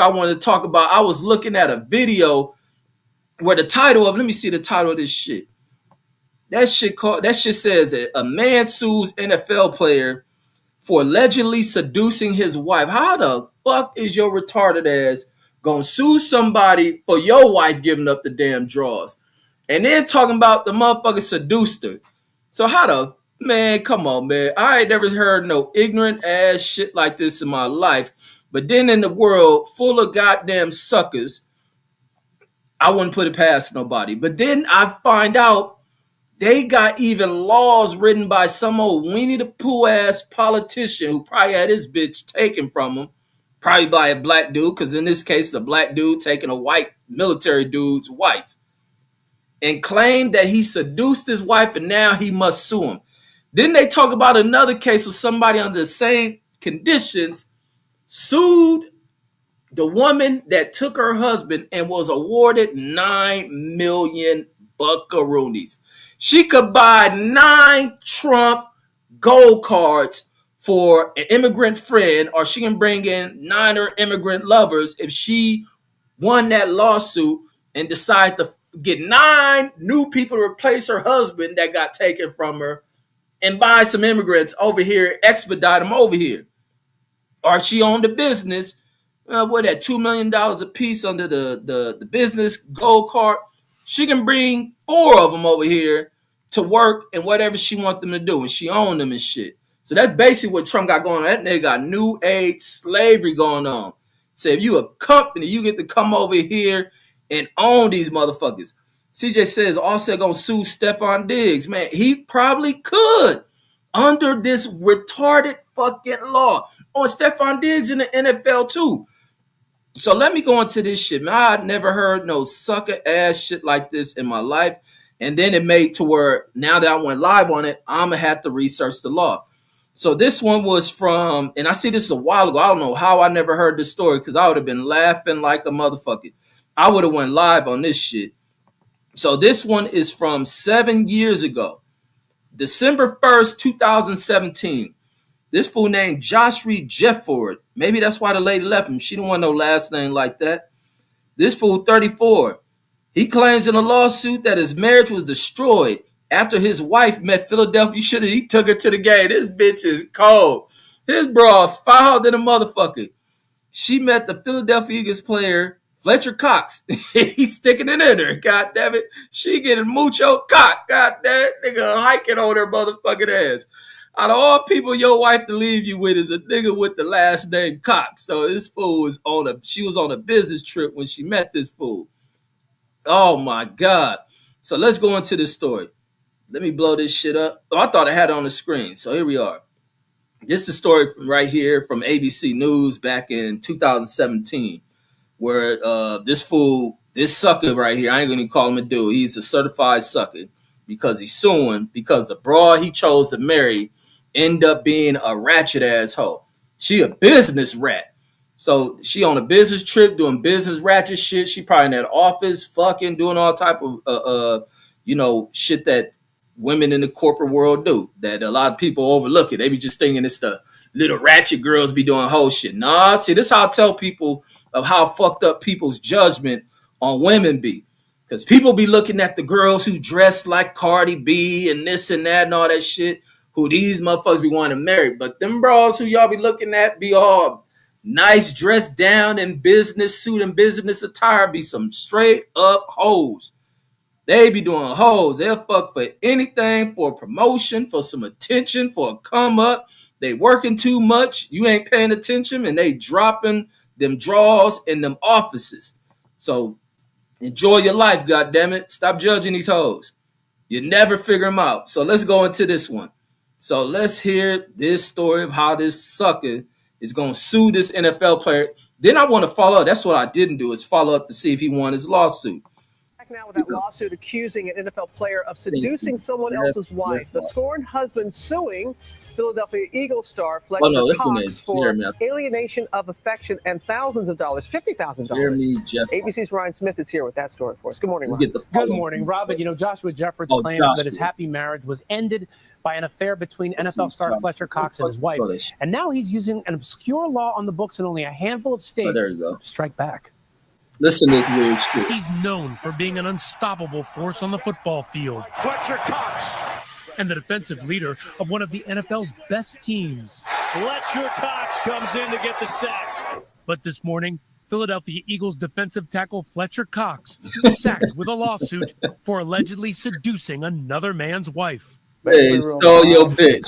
I wanted to talk about. I was looking at a video where the title of, let me see the title of this shit. That shit says that a man sues NFL player for allegedly seducing his wife. How the fuck is your retarded ass gonna sue somebody for your wife giving up the damn draws? And then talking about the motherfucker seduced her. So how the man, come on, man. I ain't never heard no ignorant ass shit like this in my life. But then in the world full of goddamn suckers, I wouldn't put it past nobody. But then I find out they got even laws written by some old Winnie the Pooh ass politician who probably had his bitch taken from him, probably by a black dude, because in this case, it's a black dude taking a white military dude's wife, and claimed that he seduced his wife and now he must sue him. Then they talk about another case of somebody under the same conditions sued the woman that took her husband and was awarded 9 million buckaroonies. She could buy 9 Trump gold cards for an immigrant friend, or she can bring in 9 immigrant lovers if she won that lawsuit and decide to get 9 new people to replace her husband that got taken from her and buy some immigrants over here, expedite them over here. Or she owned a business, what that $2 million a piece under the business gold card. She can bring 4 of them over here to work and whatever she wants them to do, and she owned them and shit. So that's basically what Trump got going on. That nigga got new age slavery going on. So if you a company, you get to come over here and own these motherfuckers. CJ says Offset gonna sue Stephon Diggs. Man, he probably could under this retarded fucking law. Oh, Stephon Diggs in the NFL too. So let me go into this shit, man. I never heard no sucker ass shit like this in my life. And then it made to where now that I went live on it, I'm gonna have to research the law. So this one was from, and I see this a while ago. I don't know how I never heard this story because I would have been laughing like a motherfucker. I would have went live on this shit. So this one is from 7 years ago, December 1st, 2017. This fool named Josh Reed Jefford. Maybe that's why the lady left him. She didn't want no last name like that. This fool, 34. He claims in a lawsuit that his marriage was destroyed after his wife met Philadelphia. He took her to the game. This bitch is cold. His bra foul than a motherfucker. She met the Philadelphia Eagles player Fletcher Cox. He's sticking it in her. God damn it. She getting mucho cock. God damn it. Nigga hiking on her motherfucking ass. Out of all people your wife to leave you with is a nigga with the last name Cox. So this fool was she was on a business trip when she met this fool. Oh my God. So let's go into this story. Let me blow this shit up. Oh, I thought I had it on the screen. So here we are. This is a story from right here from ABC News back in 2017, where this fool, this sucker right here, I ain't gonna call him a dude. He's a certified sucker because he's suing because the broad he chose to marry end up being a ratchet asshole. She a business rat. So she on a business trip doing business ratchet shit. She probably in that office fucking doing all type of shit that women in the corporate world do that a lot of people overlook it. They be just thinking it's the little ratchet girls be doing whole shit. Nah, see, this is how I tell people of how fucked up people's judgment on women be. Because people be looking at the girls who dress like Cardi B and this and that and all that shit, who these motherfuckers be wanting to marry. But them bras who y'all be looking at be all nice, dressed down in business suit and business attire, be some straight up hoes. They be doing hoes. They'll fuck for anything, for a promotion, for some attention, for a come up. They working too much. You ain't paying attention, and they dropping them draws in them offices. So enjoy your life, goddammit. Stop judging these hoes. You never figure them out. So let's go into this one. So let's hear this story of how this sucker is going to sue this NFL player. Then I want to follow up. That's what I didn't do, is follow up to see if he won his lawsuit. Back now with that lawsuit accusing an NFL player of seducing someone else's wife. The scorned husband suing Philadelphia Eagles star Fletcher Cox for alienation of affection and thousands of dollars, $50,000. ABC's Ryan Smith is here with that story for us. Good morning, Ryan. Good morning, Robin. You know, Joshua Jeffords claims that his happy marriage was ended by an affair between NFL star Fletcher Cox and his wife. And now he's using an obscure law on the books in only a handful of states to strike back. Listen to this weird shit. He's known for being an unstoppable force on the football field. Fletcher Cox. And the defensive leader of one of the NFL's best teams. Fletcher Cox comes in to get the sack. But this morning, Philadelphia Eagles defensive tackle Fletcher Cox sacked with a lawsuit for allegedly seducing another man's wife. Hey, stole your bitch.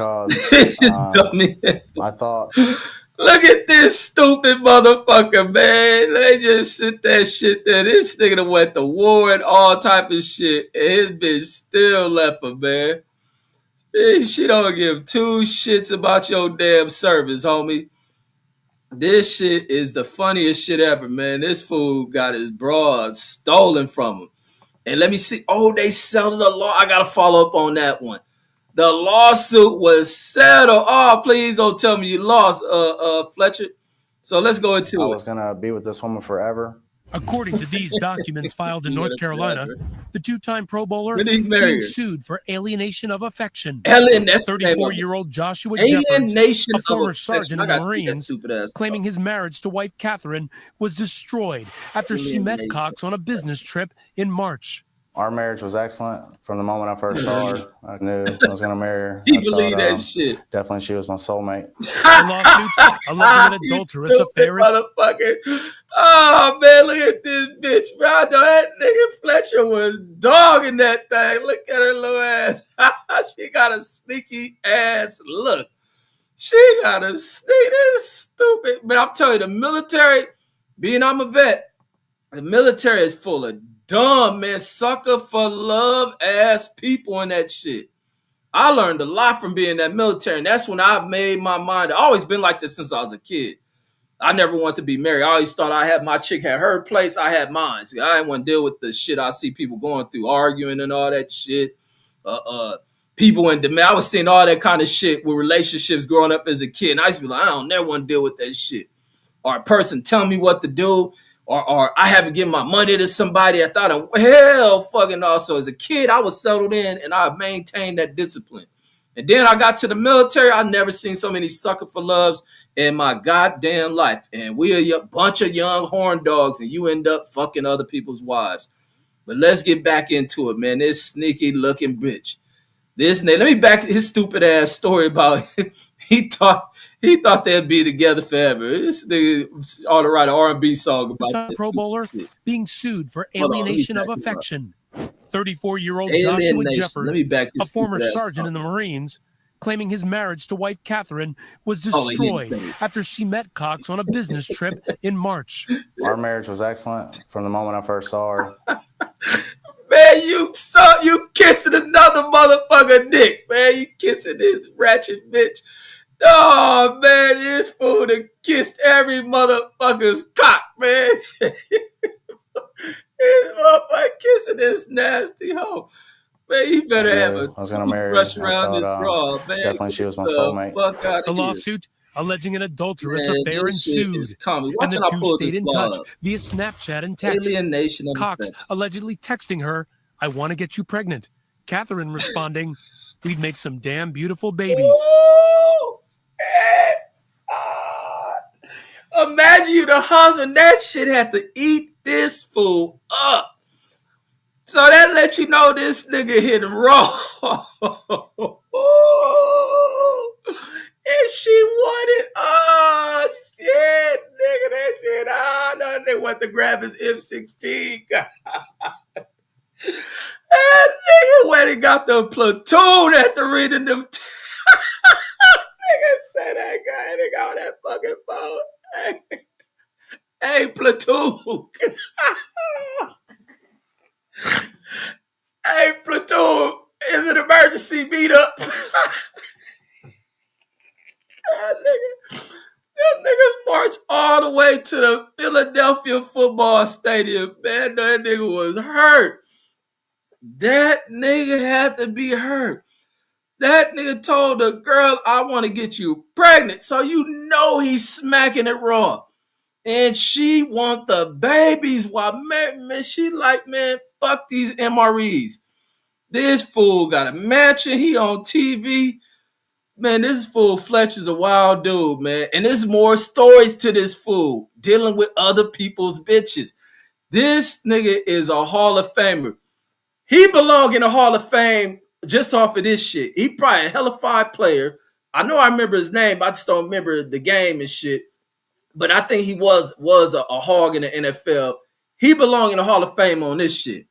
Dummy. I thought... Look at this stupid motherfucker, man. They just sit that shit there. This nigga done went to war and all type of shit. And his bitch still left him, man. She don't give two shits about your damn service, homie. This shit is the funniest shit ever, man. This fool got his broad stolen from him. And let me see. Oh, they settled the law. I got to follow up on that one. The lawsuit was settled. Oh, please don't tell me you lost, Fletcher. So let's go into it. I was going to be with this woman forever. According to these documents filed in North Carolina, the two-time Pro Bowler being sued for alienation of affection. 34-year-old Joshua Jeffords, a former sergeant in the Marines, claiming his marriage to wife Catherine was destroyed after she met Cox on a business trip in March. Our marriage was excellent. From the moment I first saw her, I knew I was going to marry her. He believed that shit. Definitely, she was my soulmate. The lawsuit alleging an adulterous affair. Oh, man, look at this bitch, bro. I know that nigga Fletcher was dogging that thing. Look at her little ass. She got a sneaky ass look. She got a sneaky, stupid. But I'm telling you, the military, being I'm a vet, the military is full of dumb, man, sucker for love ass people in that shit. I learned a lot from being in that military, and that's when I made my mind. I've always been like this since I was a kid. I never wanted to be married. I always thought I had my chick had her place, I had mine. See, I didn't want to deal with the shit I see people going through, arguing and all that shit. People in demand. I was seeing all that kind of shit with relationships growing up as a kid, and I used to be like, I don't never want to deal with that shit. Or a person telling me what to do. Or I haven't given my money to somebody. I thought, hell, fucking also. As a kid, I was settled in and I maintained that discipline. And then I got to the military. I've never seen so many sucker for loves in my goddamn life. And we are a bunch of young horn dogs and you end up fucking other people's wives. But let's get back into it, man. This sneaky looking bitch. This nigga, let me back his stupid ass story about he thought they'd be together forever. This nigga ought to write an R&B song about this. Pro Bowler being sued for alienation of affection. 34-year-old Joshua Jeffords, a former sergeant in the Marines, claiming his marriage to wife Catherine was destroyed after she met Cox on a business trip in March. Our marriage was excellent from the moment I first saw her. Man, you kissing another motherfucker dick, man. You kissing this ratchet bitch. Oh, man, this fool done kissed every motherfucker's cock, man. This motherfucker kissing this nasty hoe. Man, you better have a brush around this bra, man. Definitely, she was my soulmate. The lawsuit alleging an adulterous affair ensued, and the two stayed in touch via Snapchat and text. Cox allegedly texting her, "I want to get you pregnant." Catherine responding, "We'd make some damn beautiful babies." Oh, imagine you the husband. That shit had to eat this fool up. So that let you know this nigga hit him raw. And she wanted, oh shit, nigga, that shit. Ah, no, they want to grab his M16. That nigga went and got the platoon after reading them. Nigga said that guy, nigga on that fucking phone. Hey, platoon. Hey, platoon, is an emergency meetup. God, nigga. Them niggas marched all the way to the Philadelphia football stadium. Man, that nigga was hurt. That nigga had to be hurt. That nigga told the girl, I want to get you pregnant. So you know he's smacking it raw. And she want the babies. While man, she like, man, fuck these MREs. This fool got a mansion. He on TV. Man, this fool Fletcher's a wild dude, man. And there's more stories to this fool dealing with other people's bitches. This nigga is a Hall of Famer. He belong in the Hall of Fame just off of this shit. He probably a hella fine player. I know I remember his name, but I just don't remember the game and shit. But I think he was a hog in the NFL. He belong in the Hall of Fame on this shit.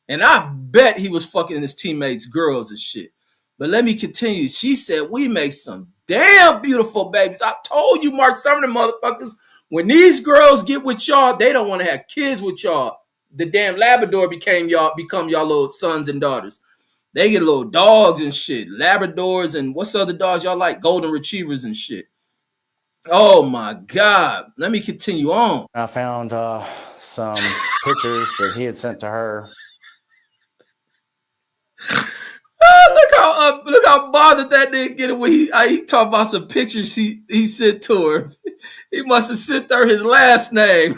And I bet he was fucking his teammates' girls and shit. But let me continue. She said, we make some damn beautiful babies. I told you, Mark, some of the motherfuckers, when these girls get with y'all, they don't want to have kids with y'all. The damn Labrador become y'all little sons and daughters. They get little dogs and shit. Labradors and what's the other dogs y'all like? Golden retrievers and shit. Oh my God. Let me continue on. I found some pictures that he had sent to her. Look how bothered that nigga get when he talked about some pictures he sent to her. He must have sent her his last name.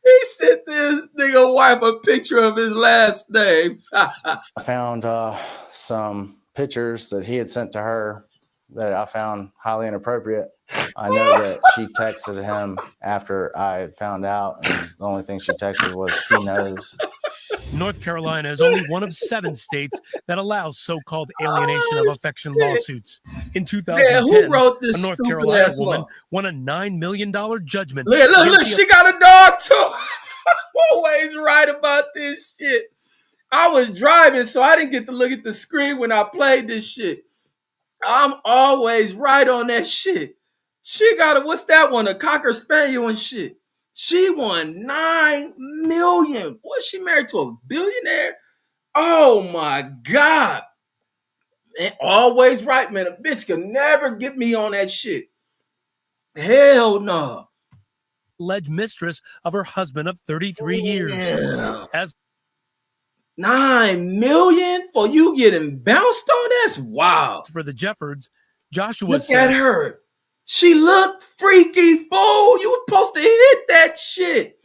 He sent this nigga wife a picture of his last name. I found some pictures that he had sent to her that I found highly inappropriate. I know that she texted him after I had found out, and the only thing she texted was, he knows. North Carolina is only one of 7 states that allows so-called alienation of affection lawsuits. In 2010, who wrote this a North Carolina woman law? won a $9 million judgment. Look, she got a dog too. I'm always right about this shit. I was driving, so I didn't get to look at the screen when I played this shit. I'm always right on that shit. She got what's that one? A Cocker Spaniel and shit. She won $9 million. Was she married to a billionaire? Oh my God. Man, always right, man. A bitch could never get me on that shit. Hell no. Alleged mistress of her husband of 33 years. As $9 million for you getting bounced on? That's wild. For the Jeffords, Joshua Look at her. She looked freaky, fool. You were supposed to hit that shit.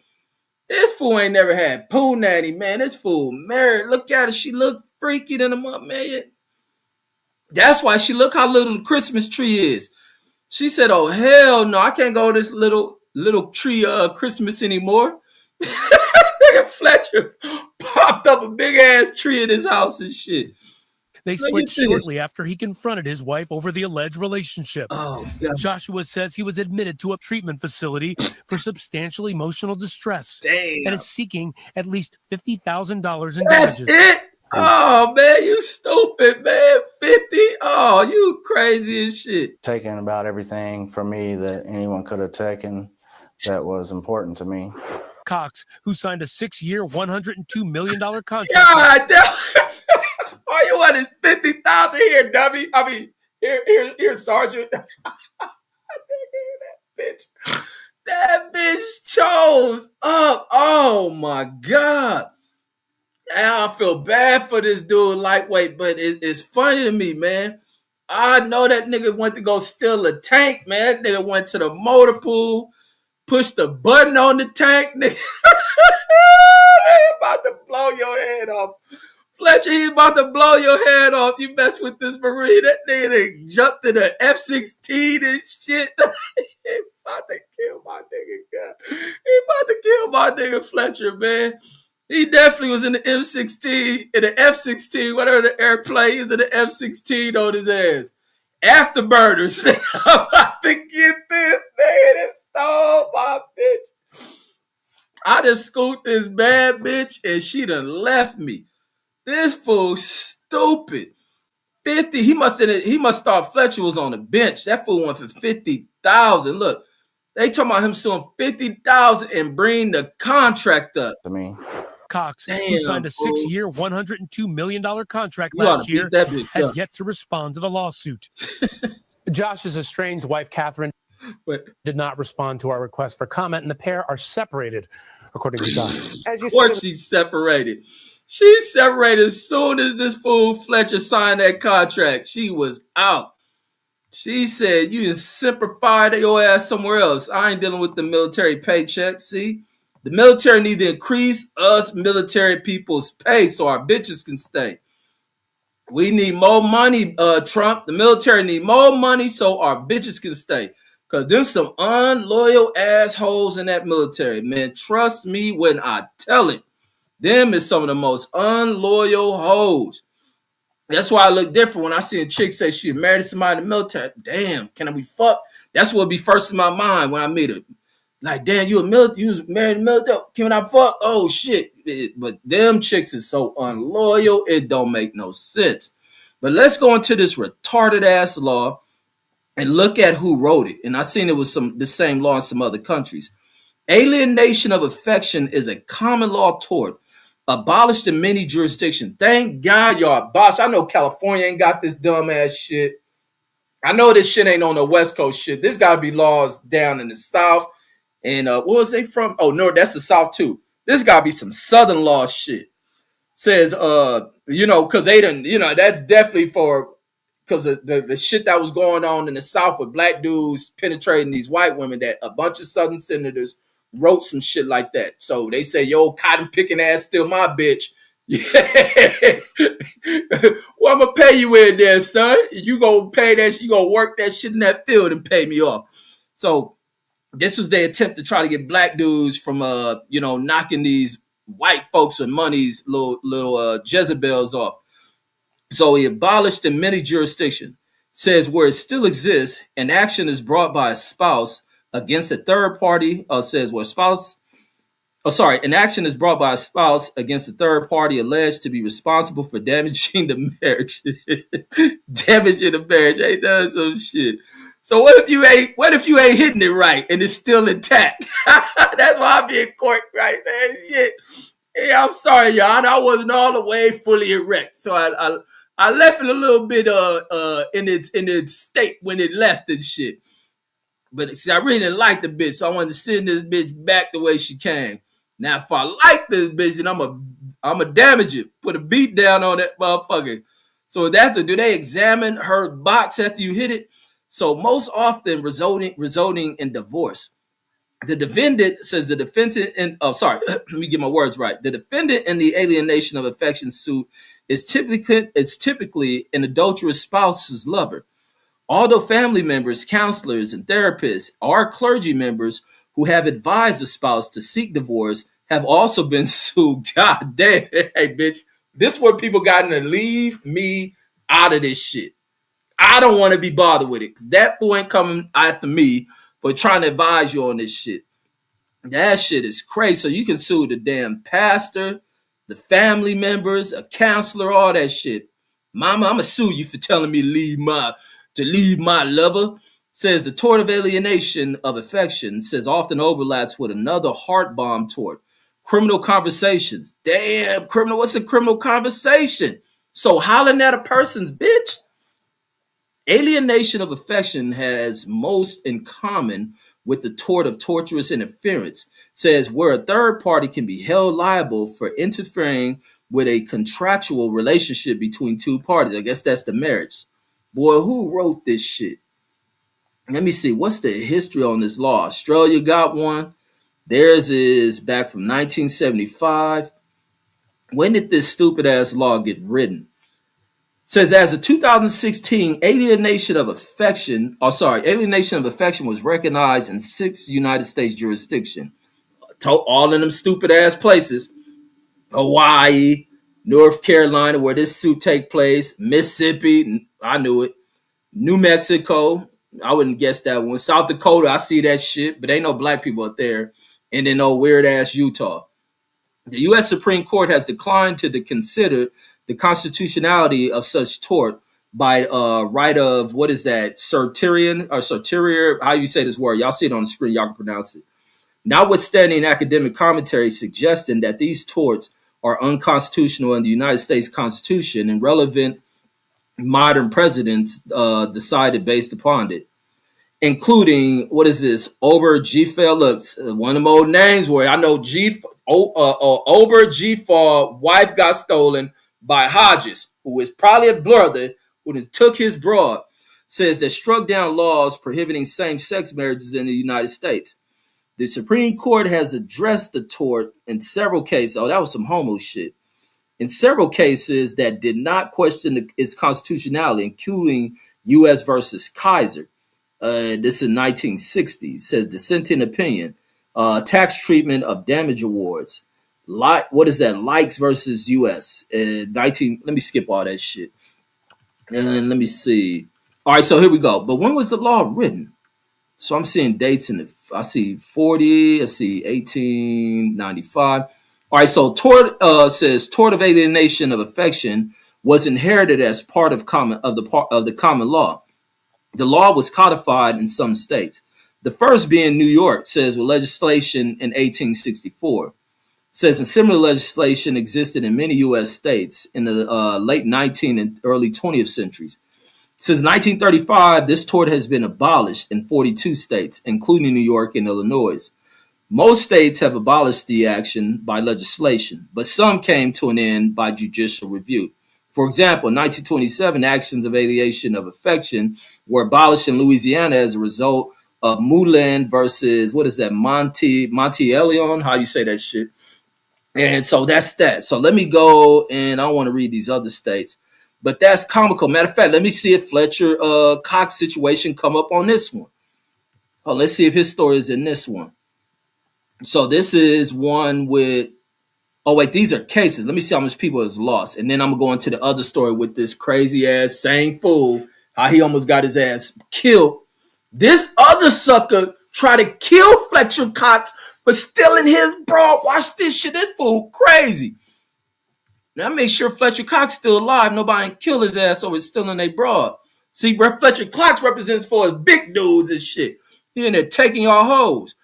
This fool ain't never had pool natty, man. This fool married. Look at her. She looked freaky than a month, man. That's why she look how little the Christmas tree is. She said, oh, hell no. I can't go to this little tree Christmas anymore. Fletcher popped up a big ass tree in his house and shit. They split shortly after he confronted his wife over the alleged relationship. Oh, God. Joshua says he was admitted to a treatment facility for substantial emotional distress. Damn. And is seeking at least $50,000 in damages. That's it? Oh, man, you stupid, man. 50? Oh, you crazy as shit. Taking about everything from me that anyone could have taken that was important to me. Cox, who signed a 6-year, $102 million contract. God damn. All you want is 50,000 here, dummy. I mean, here, Sergeant. That bitch chose up. Oh my God. Now I feel bad for this dude, lightweight, but it's funny to me, man. I know that nigga went to go steal a tank, man. That nigga went to the motor pool, pushed the button on the tank, nigga. About to blow your head off. Fletcher, he about to blow your head off. You mess with this Marine. That nigga jumped to the F-16 and shit. He about to kill my nigga, God. He about to kill my nigga Fletcher, man. He definitely was in the M16, in the F-16, whatever the airplane is, in the F-16 on his ass. Afterburners. I'm about to get this nigga that stole my bitch. I just scooped this bad bitch and she done left me. This fool stupid. 50. He must thought Fletcher was on the bench. That fool went for 50,000. Look, they talking about him suing 50,000 and bring the contract up. To me. Cox, who signed a 6-year, $102 million contract last year, has yet to respond to the lawsuit. Josh's estranged wife, Catherine, did not respond to our request for comment, and the pair are separated. according to Josh. As you Of course she separated. She separated as soon as this fool Fletcher signed that contract. She was out. She said, you can simplify your ass somewhere else. I ain't dealing with the military paycheck. See? The military need to increase us military people's pay so our bitches can stay. We need more money, Trump. The military need more money so our bitches can stay. Because them some unloyal assholes in that military, man. Trust me when I tell it. Them is some of the most unloyal hoes. That's why I look different when I see a chick say she married somebody in the military. Damn, can we fuck? That's what be first in my mind when I meet her. Like, damn, you was married in the military. Can I fuck? Oh shit. But them chicks is so unloyal, it don't make no sense. But let's go into this retarded ass law and look at who wrote it. And I seen it was the same law in some other countries. Alienation of affection is a common law tort abolished in many jurisdictions. Thank God y'all abolished. I know California ain't got this dumb ass shit. I know this shit ain't on the West Coast shit. This gotta be laws down in the South. And what was they from? Oh no, that's the South too. This gotta be some Southern law shit. Says because they didn't, that's definitely for because of the shit that was going on in the South with black dudes penetrating these white women, that a bunch of Southern senators wrote some shit like that. So they say, yo, cotton picking ass still my bitch. Yeah. Well, I'm gonna pay you in there, son. You gonna pay that, you gonna work that shit in that field and pay me off. So this was their attempt to try to get black dudes from knocking these white folks with money's little Jezebels off. So he abolished in many jurisdictions. Says where it still exists, an action is brought by a spouse against a third party. An action is brought by a spouse against a third party alleged to be responsible for damaging the marriage. Damaging the marriage, ain't that some shit? So what if you ain't hitting it right and it's still intact? That's why I be in court right there. Shit. Yeah, I'm sorry, y'all. I wasn't all the way fully erect, so I left it a little bit in its state when it left and shit. But see, I really didn't like the bitch, so I wanted to send this bitch back the way she came. Now, if I like this bitch, then I'm a damage it, put a beat down on that motherfucker. So do they examine her box after you hit it? So most often resulting in divorce. The defendant says let me get my words right. The defendant in the alienation of affection suit is typically an adulterous spouse's lover. Although family members, counselors, and therapists or clergy members who have advised the spouse to seek divorce have also been sued. God damn, hey bitch, this is where people got to leave me out of this shit. I don't want to be bothered with it because that boy ain't coming after me for trying to advise you on this shit. That shit is crazy. So you can sue the damn pastor, the family members, a counselor, all that shit. Mama, I'm gonna sue you for telling me to leave my lover. Says the tort of alienation of affection says often overlaps with another heart bomb tort. Criminal conversations. Damn, criminal. What's a criminal conversation? So hollering at a person's bitch. Alienation of affection has most in common with the tort of torturous interference, says where a third party can be held liable for interfering with a contractual relationship between two parties. I guess that's the marriage. Boy, who wrote this shit? Let me see. What's the history on this law? Australia got one. Theirs is back from 1975. When did this stupid ass law get written? Says as of 2016, alienation of affection was recognized in 6 United States jurisdictions. All in them stupid ass places. Hawaii, North Carolina, where this suit take place, Mississippi, I knew it. New Mexico, I wouldn't guess that one. South Dakota, I see that shit, but ain't no black people up there. And then no weird ass Utah. The U.S. Supreme Court has declined to consider the constitutionality of such tort by right of, what is that, certiorari, how you say this word? Y'all see it on the screen, y'all can pronounce it. Notwithstanding academic commentary suggesting that these torts are unconstitutional in the United States Constitution and relevant modern precedents decided based upon it. including, what is this? Ober Gfell. Look, one of them old names where I know Ober Gfell wife got stolen by Hodges, who is probably a brother who took his broad, says that struck down laws prohibiting same-sex marriages in the United States. The Supreme Court has addressed the tort in several cases. Oh, that was some homo shit. In several cases that did not question its constitutionality, including U.S. versus Kaiser. This is 1960. It says dissenting opinion, tax treatment of damage awards. What is that? Likes versus U.S. 19. Let me skip all that shit. And let me see. All right, so here we go. But when was the law written? So I'm seeing dates in I see 40. I see 1895. All right, so tort says tort of alienation of affection was inherited as part of the common law. The law was codified in some states. The first being New York, says with legislation in 1864. Says and similar legislation existed in many U.S. states in the late 19th and early 20th centuries. Since 1935, this tort has been abolished in 42 states, including New York and Illinois. Most states have abolished the action by legislation, but some came to an end by judicial review. For example, in 1927, actions of alienation of affection were abolished in Louisiana as a result of Moulin versus, what is that, Monteleone? How you say that shit? And so that's that. So let me go, and I don't want to read these other states, but that's comical. Matter of fact, let me see if Fletcher Cox situation come up on this one. Oh, let's see if his story is in this one. So this is one with, oh wait, these are cases. Let me see how much people has lost. And then I'm going to go into the other story with this crazy ass same fool, how he almost got his ass killed. This other sucker tried to kill Fletcher Cox for stealing his broad. Watch this shit. This fool crazy. Now make sure Fletcher Cox still alive. Nobody can kill his ass over stealing a broad. See, Fletcher Cox represents for his big dudes and shit. He in there taking y'all hoes.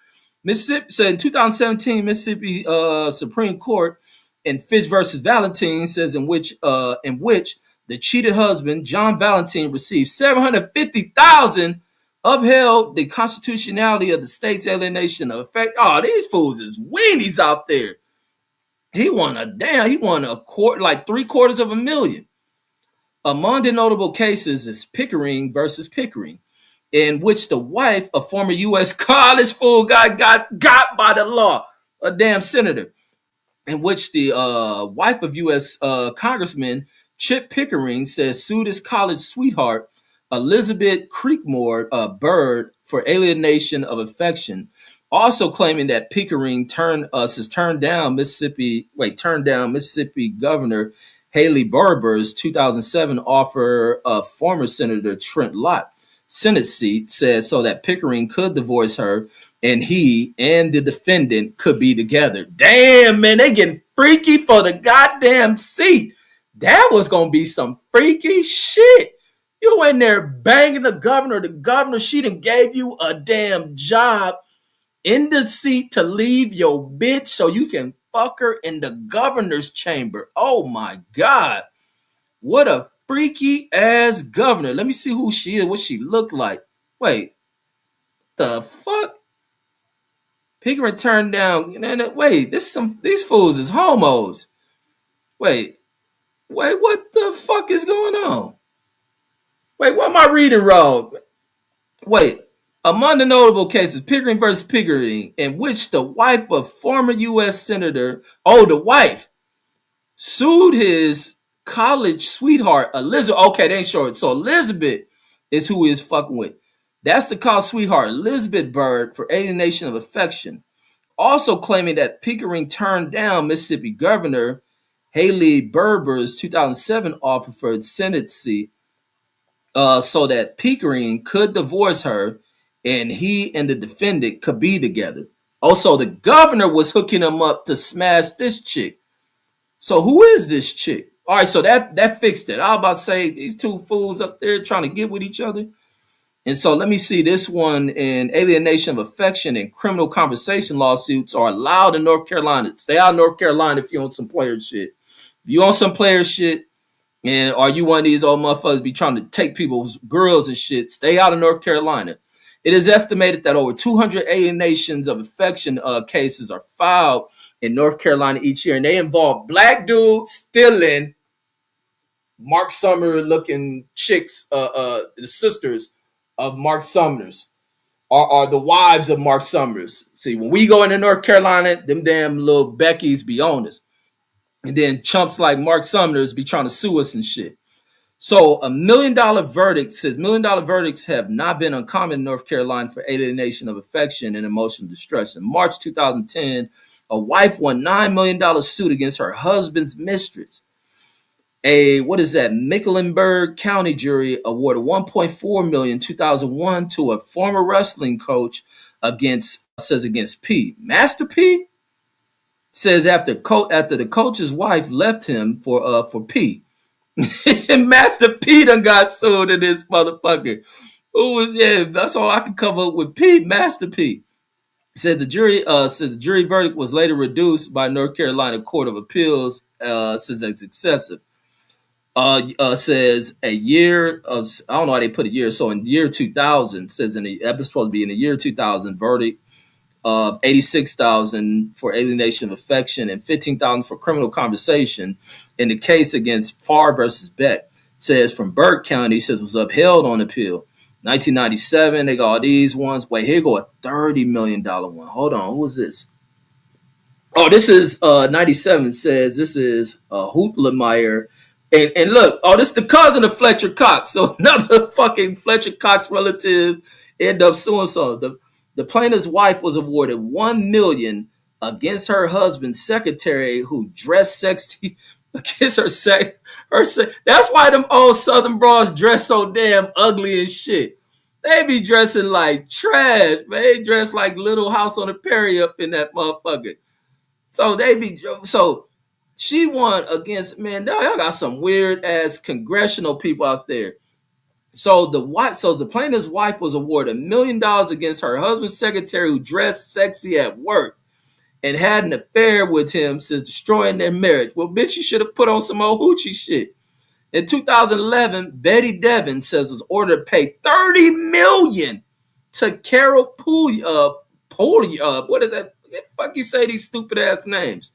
Mississippi said in 2017, Mississippi Supreme Court in Fitch versus Valentine says in which the cheated husband John Valentine received $750,000, upheld the constitutionality of the state's alienation of affection. Oh, these fools is weenies out there. He won a quarter, like $750,000. Among the notable cases is Pickering versus Pickering, in which the wife of former U.S. college fool got by the law, a damn senator, in which the wife of U.S. Congressman Chip Pickering says sued his college sweetheart, Elizabeth Creekmore Bird, for alienation of affection, also claiming that Pickering turned down Mississippi Governor Haley Barbour's 2007 offer of former Senator Trent Lott Senate seat, says so that Pickering could divorce her and he and the defendant could be together. Damn, man, they getting freaky for the goddamn seat. That was going to be some freaky shit. You in there banging the governor, she done gave you a damn job in the seat to leave your bitch so you can fuck her in the governor's chamber. Oh my God. What a freaky ass governor. Let me see who she is, what she looked like. Wait, the fuck? Pickering turned down. Wait, these fools is homos. Wait, what the fuck is going on? Wait, what am I reading wrong? Wait, among the notable cases, Pickering versus Pickering, in which the wife of former U.S. Senator, the wife, sued his college sweetheart, Elizabeth. Okay, they ain't sure. So Elizabeth is who he is fucking with. That's the college sweetheart, Elizabeth Bird, for alienation of affection. Also claiming that Pickering turned down Mississippi Governor Haley Barbour's 2007 offer for the Senate seat, so that Pickering could divorce her and he and the defendant could be together. Also, the governor was hooking him up to smash this chick. So who is this chick? All right, so that fixed it. I was about to say these two fools up there trying to get with each other. And so let me see this one in alienation of affection and criminal conversation lawsuits are allowed in North Carolina. Stay out of North Carolina if you on some player shit. If you on some player shit, and are you one of these old motherfuckers be trying to take people's girls and shit, stay out of North Carolina. It is estimated that over 200 alienations of affection cases are filed in North Carolina each year, and they involve black dudes stealing Mark Summer looking chicks, the sisters of Mark Summers are the wives of Mark Summers. See, when we go into North Carolina, them damn little Beckys be on us. And then chumps like Mark Summers be trying to sue us and shit. So $1 million verdict says $1 million verdicts have not been uncommon in North Carolina for alienation of affection and emotional distress. In March 2010, a wife won $9 million suit against her husband's mistress. Mecklenburg County jury awarded $1.4 million in 2001 to a former wrestling coach against P. Master P says after the coach's wife left him for P. Master P done got sued in this motherfucker. That's all I can come up with. Master P. Said the jury verdict was later reduced by North Carolina Court of Appeals. Says it's excessive. Says a year of, I don't know how they put a year. So in year 2000, says that was supposed to be in the year 2000 verdict of $86,000 for alienation of affection and $15,000 for criminal conversation in the case against Farr versus Beck. Says from Burke County, says was upheld on appeal. 1997, they got all these ones. Wait, here go a $30 million one. Hold on, who was this? Oh, this is 97. Says this is Hootlemeyer. And look, this is the cousin of Fletcher Cox. So another fucking Fletcher Cox relative ended up suing someone. The plaintiff's wife was awarded $1 million against her husband's secretary who dressed sexy against her sex. That's why them old Southern bras dress so damn ugly and shit. They be dressing like trash, man. They dress like Little House on the Prairie up in that motherfucker. So she won against, man, y'all got some weird ass congressional people out there. So the plaintiff's wife was awarded $1 million against her husband's secretary who dressed sexy at work and had an affair with him since destroying their marriage. Well, bitch, you should have put on some old hoochie shit. In 2011, Betty Devin says was ordered to pay $30 million to Carol Poirier. What is that? What the fuck you say these stupid ass names?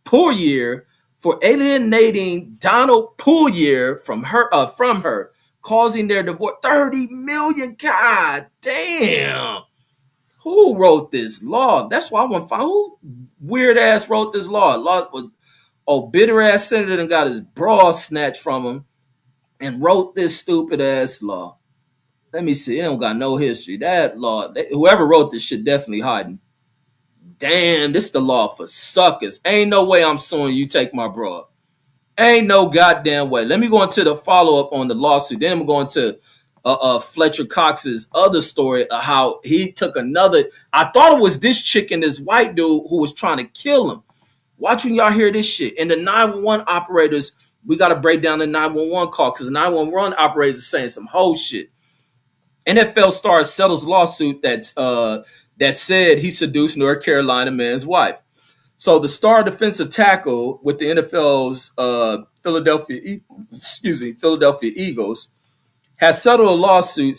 Poirier for alienating Donald Poirier from her, causing their divorce. $30 million. God damn. Who wrote this law? That's why I want to find who weird ass wrote this law. Law was bitter ass senator and got his bra snatched from him and wrote this stupid ass law. Let me see. It don't got no history. That law, whoever wrote this shit definitely hiding. Damn, this is the law for suckers. Ain't no way I'm suing you. Take my bra. Ain't no goddamn way. Let me go into the follow-up on the lawsuit. Then I'm going to Fletcher Cox's other story of how he took another. I thought it was this chick and this white dude who was trying to kill him. Watch when y'all hear this shit. And the 911 operators, we got to break down the 911 call because the 911 operators are saying some whole shit. NFL star settles lawsuit that said he seduced North Carolina man's wife. So the star defensive tackle with the NFL's Philadelphia Eagles has settled a lawsuit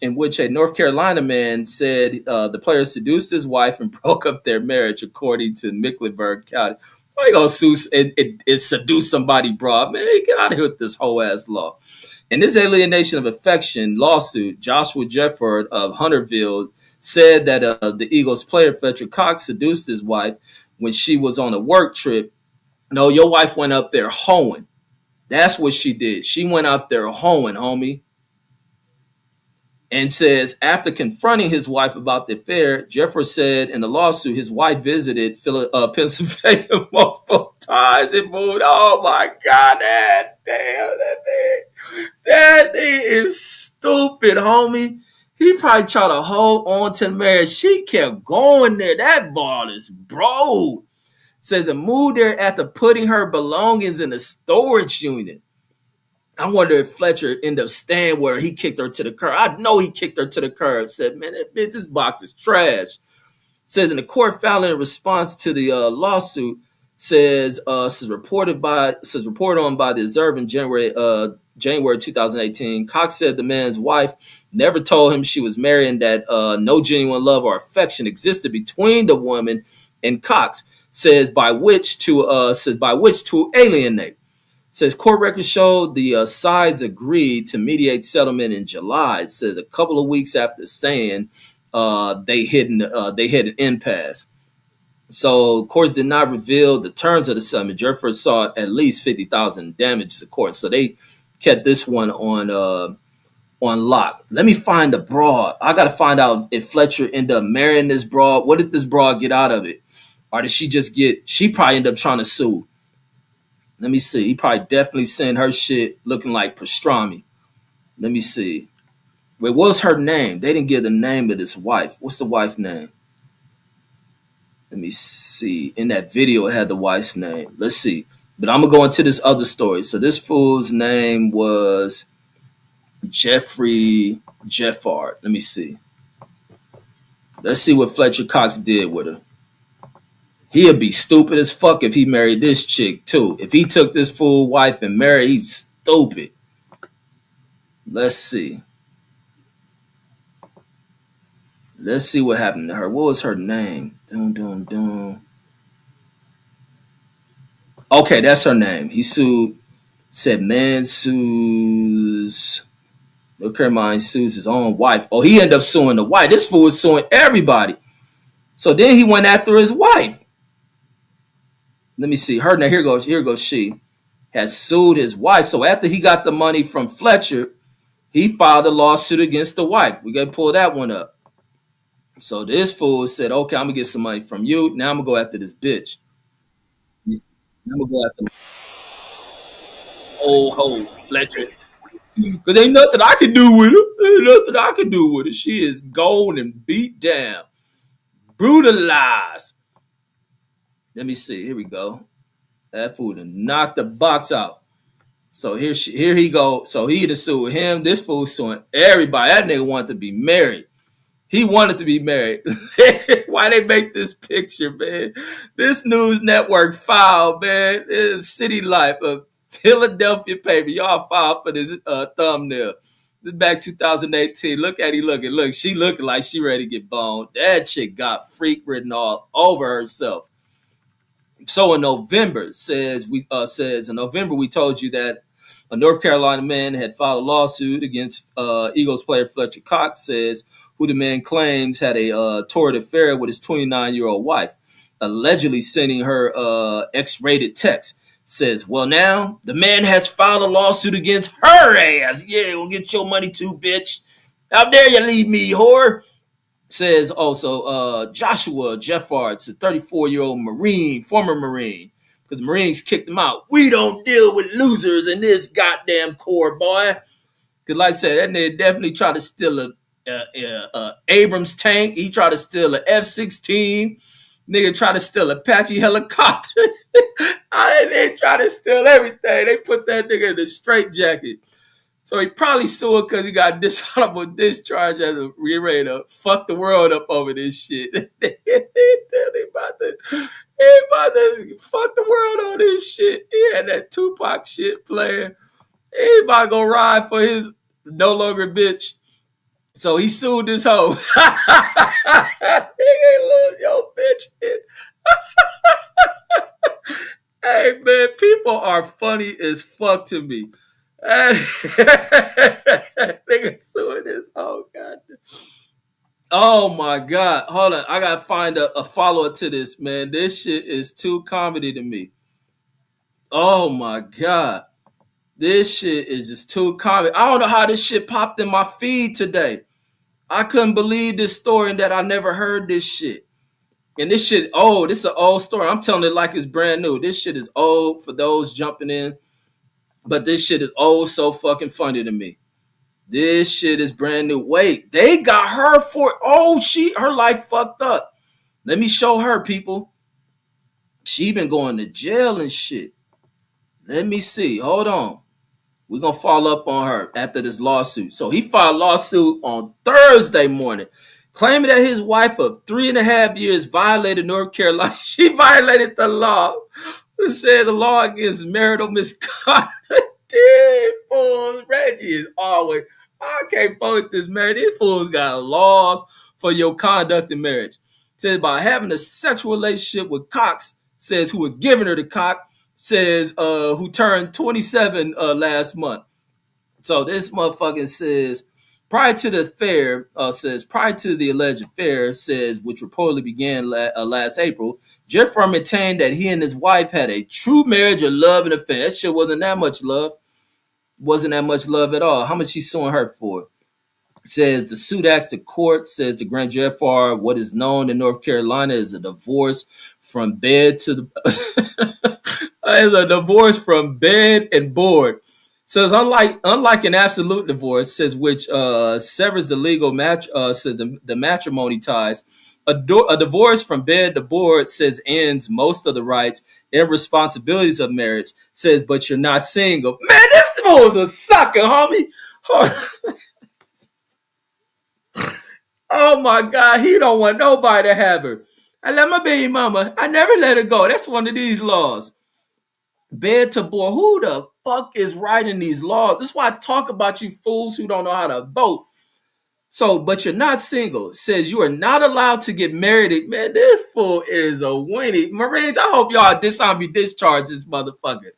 in which a North Carolina man said the player seduced his wife and broke up their marriage, according to Mecklenburg County. Why you gonna sue and seduce somebody, bro? Man, get out of here with this whole ass law. In this alienation of affection lawsuit, Joshua Jefford of Hunterville said that the Eagles player Fletcher Cox seduced his wife when she was on a work trip. No, your wife went up there hoeing. That's what she did. She went out there hoeing, homie. And says after confronting his wife about the affair, Jeffers said in the lawsuit his wife visited Pennsylvania multiple times and moved. Oh my God, that thing is stupid, homie. He probably tried to hold on to the marriage. She kept going there. That ball is broke. Says it moved there after putting her belongings in a storage unit. I wonder if Fletcher ended up staying with her. He kicked her to the curb. I know he kicked her to the curb. Said, man, that bitch, this box is trash. Says in the court filing in response to the lawsuit, says reported on by the Observer in January January 2018. Cox said the man's wife never told him she was married and that no genuine love or affection existed between the woman and Cox. Says by which to alienate. Says court records showed the sides agreed to mediate settlement in July. It says a couple of weeks after saying they hit an impasse. So courts did not reveal the terms of the settlement. Jeffers sought at least $50,000 damages, of course. So they kept this one on lock. Let me find the broad. I gotta find out if Fletcher ended up marrying this broad. What did this broad get out of it? Or did she just she probably ended up trying to sue. Let me see. He probably definitely sent her shit looking like pastrami. Let me see. Wait, what was her name? They didn't give the name of this wife. What's the wife's name? Let me see. In that video, it had the wife's name. Let's see. But I'm going to go into this other story. So this fool's name was Jeffrey Jeffard. Let me see. Let's see what Fletcher Cox did with her. He'd be stupid as fuck if he married this chick, too. If he took this fool wife and married, he's stupid. Let's see. Let's see what happened to her. What was her name? Okay, that's her name. He sued, said man sues, North Carolina sues his own wife. Oh, he ended up suing the wife. This fool was suing everybody. So then he went after his wife. Let me see. Her now, here goes she. Has sued his wife. So after he got the money from Fletcher, he filed a lawsuit against the wife. We got to pull that one up. So this fool said, okay, I'm going to get some money from you. Now I'm going to go after this bitch. I'm going to go after old Fletcher. Because ain't nothing I can do with her. She is gone and beat down. Brutalized. Let me see. Here we go. That fool done knocked the box out. So here he go. So he to sue him. This fool suing everybody. That nigga wanted to be married. He wanted to be married. Why they make this picture, man? This news network filed, man. This is City Life, a Philadelphia paper. Y'all filed for this thumbnail. This is back 2018. Look at he looking. Look, she looking like she ready to get boned. That chick got freak written all over herself. So in November, in November we told you that a North Carolina man had filed a lawsuit against Eagles player Fletcher Cox, says who the man claims had a torrid affair with his 29-year-old wife, allegedly sending her X-rated text. Says, well, now the man has filed a lawsuit against her ass. Yeah, we'll get your money too, bitch. How dare you leave me, whore? Says also Joshua Jeffords, a 34-year-old former Marine, because the Marines kicked him out. We don't deal with losers in this goddamn Corps, boy. Because like I said, that nigga definitely tried to steal a Abrams tank. He tried to steal an F-16. Nigga tried to steal an Apache helicopter. They tried to steal everything. They put that nigga in a straitjacket. So he probably sued because he got dishonorable discharge as a ready to fuck the world up over this shit. He about to fuck the world on this shit. He had that Tupac shit playing. He about to go ride for his no longer bitch. So he sued this hoe. He ain't lose your bitch. Hey man, people are funny as fuck to me. Nigga suing this whole goddamn. Oh my god. Hold on. I gotta find a follower to this, man. This shit is too comedy to me. Oh my god. This shit is just too comedy. I don't know how this shit popped in my feed today. I couldn't believe this story and that I never heard this shit. And this shit, this is an old story. I'm telling it like it's brand new. This shit is old for those jumping in. But this shit is so fucking funny to me. This shit is brand new. Wait, they got her for her life fucked up. Let me show her, people. She been going to jail and shit. Let me see. Hold on. We're gonna follow up on her after this lawsuit. So he filed a lawsuit on Thursday morning, claiming that his wife of 3.5 years violated North Carolina. She violated the law. It said the law against marital misconduct. These fools, Reggie is always, I can't vote this marriage. These fools got laws for your conduct in marriage. Says by having a sexual relationship with Cox, says who was giving her the cock, says who turned 27 last month. So this motherfucker says prior to the affair, says prior to the alleged affair, says which reportedly began last April, Jeffrey maintained that he and his wife had a true marriage of love and affair. That shit wasn't that much love. Wasn't that much love at all. How much he suing her for? Says the suit asked the court, says the grand jury for what is known in North Carolina is a divorce from bed to the is a divorce from bed and board. Says unlike an absolute divorce, says which severs the legal match, says the matrimony ties. A divorce from bed to board says ends most of the rights and responsibilities of marriage. Says, but you're not single. Man, this was a sucker, homie. Oh my God, he don't want nobody to have her. I love my baby mama. I never let her go. That's one of these laws. Bed to board. Who the fuck is writing these laws? That's why I talk about you fools who don't know how to vote. So, but you're not single. It says you are not allowed to get married. Man, this fool is a winnie. Marines, I hope y'all be discharged this motherfucker.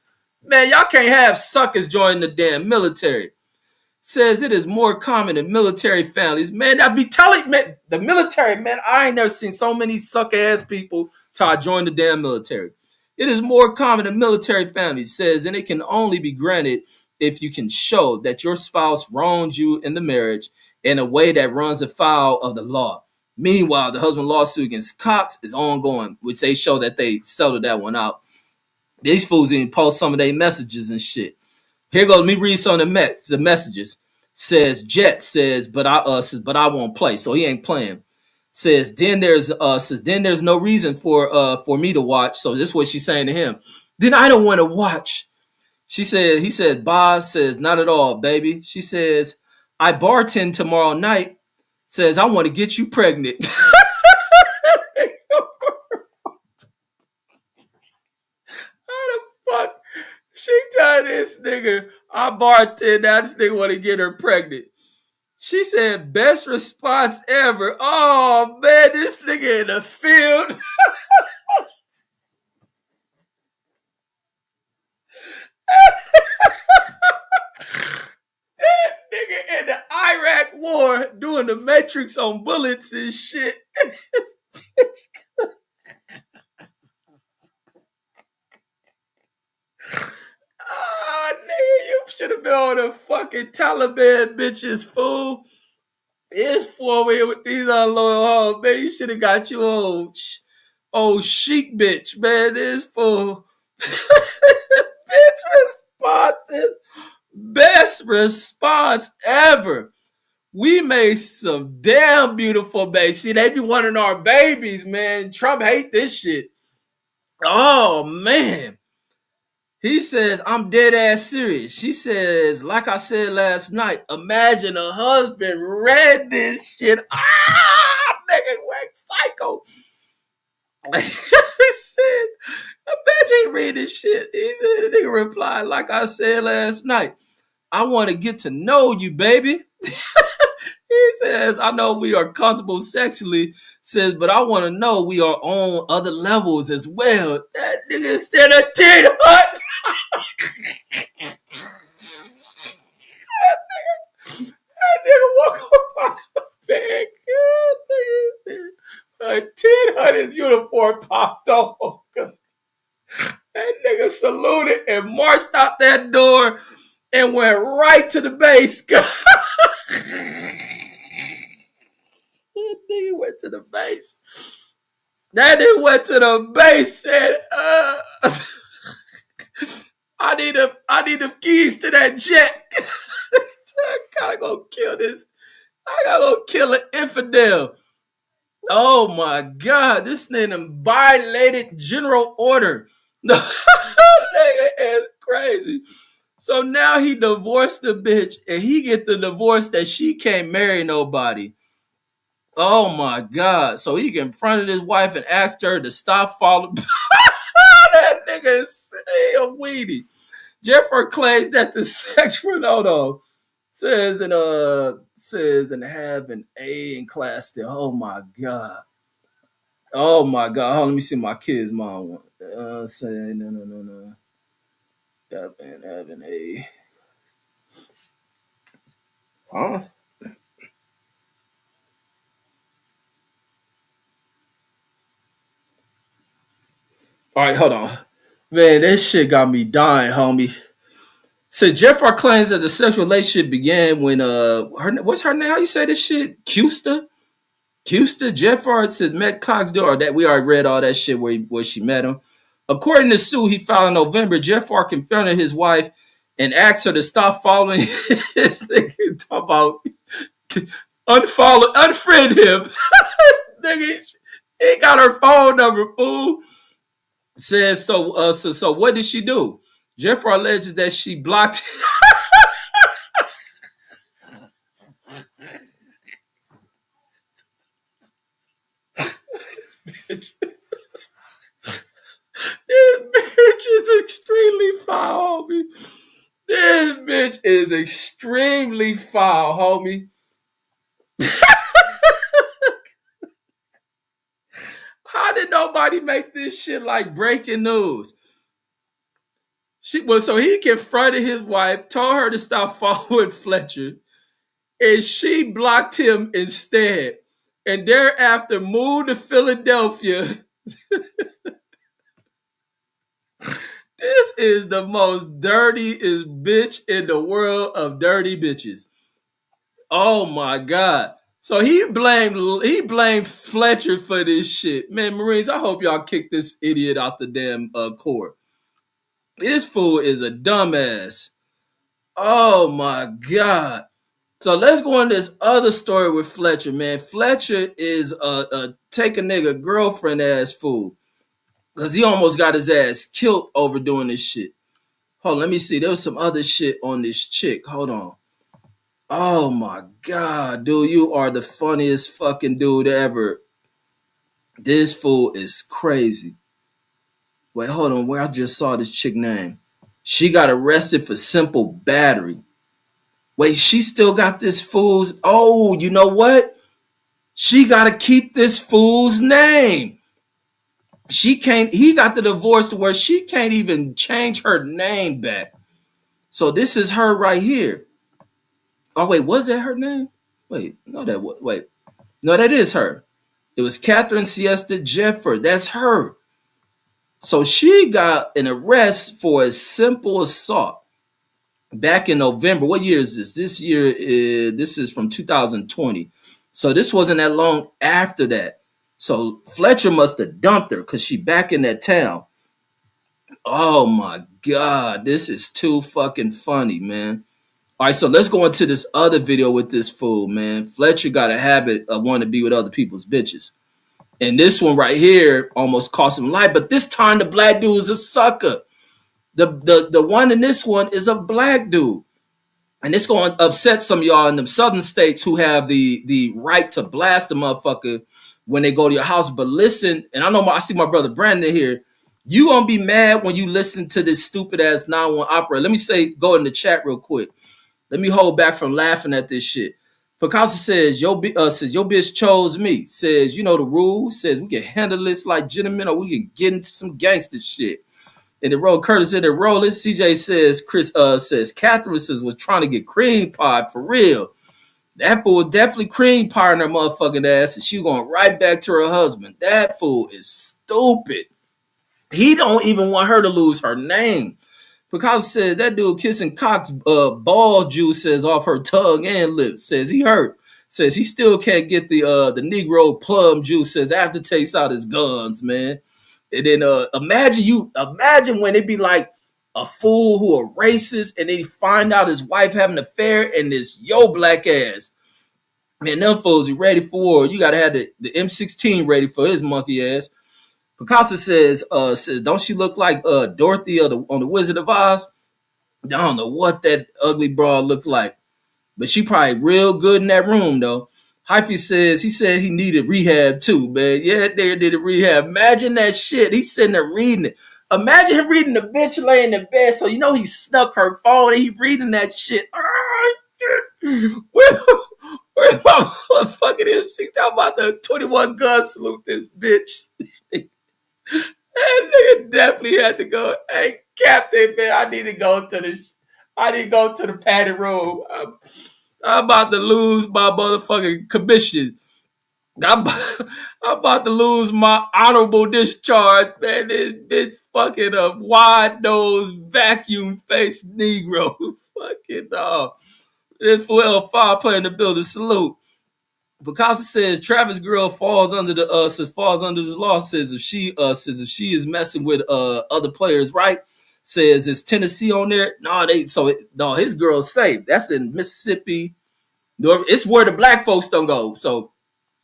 Man, y'all can't have suckers join the damn military. Says it is more common in military families. Man, I be telling man, the military, man, I ain't never seen so many sucker ass people till I joined the damn military. It is more common in military families, says, and it can only be granted if you can show that your spouse wronged you in the marriage in a way that runs afoul of the law. Meanwhile, the husband lawsuit against Cox is ongoing, which they show that they settled that one out. These fools even post some of their messages and shit. Here goes. Let me read some of the messages. Says Jet says, but I won't play, so he ain't playing. Says then there's no reason for me to watch. So this is what she's saying to him. Then I don't want to watch. He says, Boz says, not at all, baby. She says, I bartend tomorrow night. Says, I want to get you pregnant. How the fuck? She told this nigga, I bartend, now this nigga want to get her pregnant. She said, best response ever. Oh, man, this nigga in the field. That nigga in the Iraq war doing the matrix on bullets and shit. Oh, nigga, you should have been on the fucking Taliban bitches, fool. It's 4 here with these unloyal hoes, man. You should have got you old chic bitch, man. This fool. Bitch responses. Best response ever. We made some damn beautiful babies. See, they be wanting our babies, man. Trump hate this shit. Oh, man. He says, I'm dead ass serious. She says, like I said last night, imagine a husband read this shit. Nigga went psycho. He said, imagine he read this shit. He said, the nigga replied, like I said last night, I want to get to know you, baby. He says, I know we are comfortable sexually, says, but I want to know we are on other levels as well. That nigga said a tit hut. that nigga woke up out of bed. A tit hut his uniform popped off. That nigga saluted and marched out that door and went right to the base. That nigga went to the base. That nigga went to the base. Said, I need the keys to that jet. I gotta go kill this. I gotta go kill an infidel. Oh my God, this nigga violated general order. Nigga is crazy. So now he divorced the bitch and he get the divorce that she can't marry nobody. Oh my God. So he confronted his wife and asked her to stop following. That nigga is a weedy. Jeffrey claims that the sexual says in having A in class still. Oh my god. Oh my god. Hold on, let me see my kids' mom. Saying no. Having A. Huh? All right, hold on. Man, this shit got me dying, homie. So Jeffrey claims that the sexual relationship began when what's her name? How you say this shit? Custa Jeffrey says met Cox door. That we already read all that shit where she met him. According to Sue, he filed in November. Jeffrey confronted his wife and asked her to stop following his nigga. Talk about unfriend him. Nigga, he got her phone number, fool. Says so what did she do? Jeffrey alleges that she blocked this bitch is extremely foul, homie. This bitch is extremely foul, homie. How did nobody make this shit like breaking news? So he confronted his wife, told her to stop following Fletcher, and she blocked him instead. And thereafter moved to Philadelphia. This is the most dirtiest bitch in the world of dirty bitches. Oh my god. So he blamed Fletcher for this shit. Man, Marines, I hope y'all kick this idiot out the damn court. This fool is a dumbass. Oh my god. So let's go on this other story with Fletcher, man. Fletcher is a take a nigga girlfriend ass fool. Because he almost got his ass killed over doing this shit. Hold on, let me see. There was some other shit on this chick. Hold on. Oh my god, dude, you are the funniest fucking dude ever. This fool is crazy. Wait, hold on. Where I just saw this chick name. She got arrested for simple battery. Wait, she still got this fool's. Oh, you know what? She got to keep this fool's name. He got the divorce to where she can't even change her name back. So this is her right here. Oh, wait, was that her name? Wait, no, that is her. It was Catherine Siesta Jefford. That's her. So she got an arrest for a simple assault back in November. What year is this? This is from 2020. So this wasn't that long after that. So Fletcher must have dumped her because she back in that town. Oh my God, this is too fucking funny, man. All right, so let's go into this other video with this fool, man. Fletcher got a habit of wanting to be with other people's bitches. And this one right here almost cost him life, but this time the black dude is a sucker. The one in this one is a black dude. And it's going to upset some of y'all in the southern states who have the right to blast a motherfucker when they go to your house. But listen, and I see my brother Brandon here. You going to be mad when you listen to this stupid ass 911 operator. Let me go in the chat real quick. Let me hold back from laughing at this shit. Picasso says, your bitch chose me. Says, you know the rules. Says, we can handle this like gentlemen or we can get into some gangster shit. In the roll, Curtis in the roller. CJ says, Chris says, Catherine says, was trying to get cream pie for real. That fool was definitely cream pie in her motherfucking ass. And she going right back to her husband. That fool is stupid. He don't even want her to lose her name. Because says that dude kissing Cox ball juice says off her tongue and lips. Says he hurt. Says he still can't get the Negro plum juice. Says aftertaste out his guns, man. And then imagine when it be like a fool who a racist and then he find out his wife having an affair and this yo black ass. Man, them fools you ready for war. You gotta have the M16 ready for his monkey ass. Picasso says, don't she look like Dorothy on the Wizard of Oz? I don't know what that ugly broad looked like, but she probably real good in that room though. Hyphy says he said he needed rehab too, man. Yeah, they did a rehab. Imagine that shit. He's sitting there reading it. Imagine him reading the bitch laying in bed, so you know he snuck her phone and he reading that shit. Where's my motherfucking MC talking about the 21 gun salute this bitch? That nigga definitely had to go. Hey, Captain, man, I need to go to the padded room. I'm about to lose my motherfucking commission. I'm about to lose my honorable discharge, man. This bitch fucking a wide-nosed, vacuum-faced Negro. Fucking dog. This 12-5 playing the building. Salute. Because it says Travis girl falls under this law, says if she is messing with other players, right? Says is Tennessee on there? No, his girl's safe. That's in Mississippi. It's where the black folks don't go. So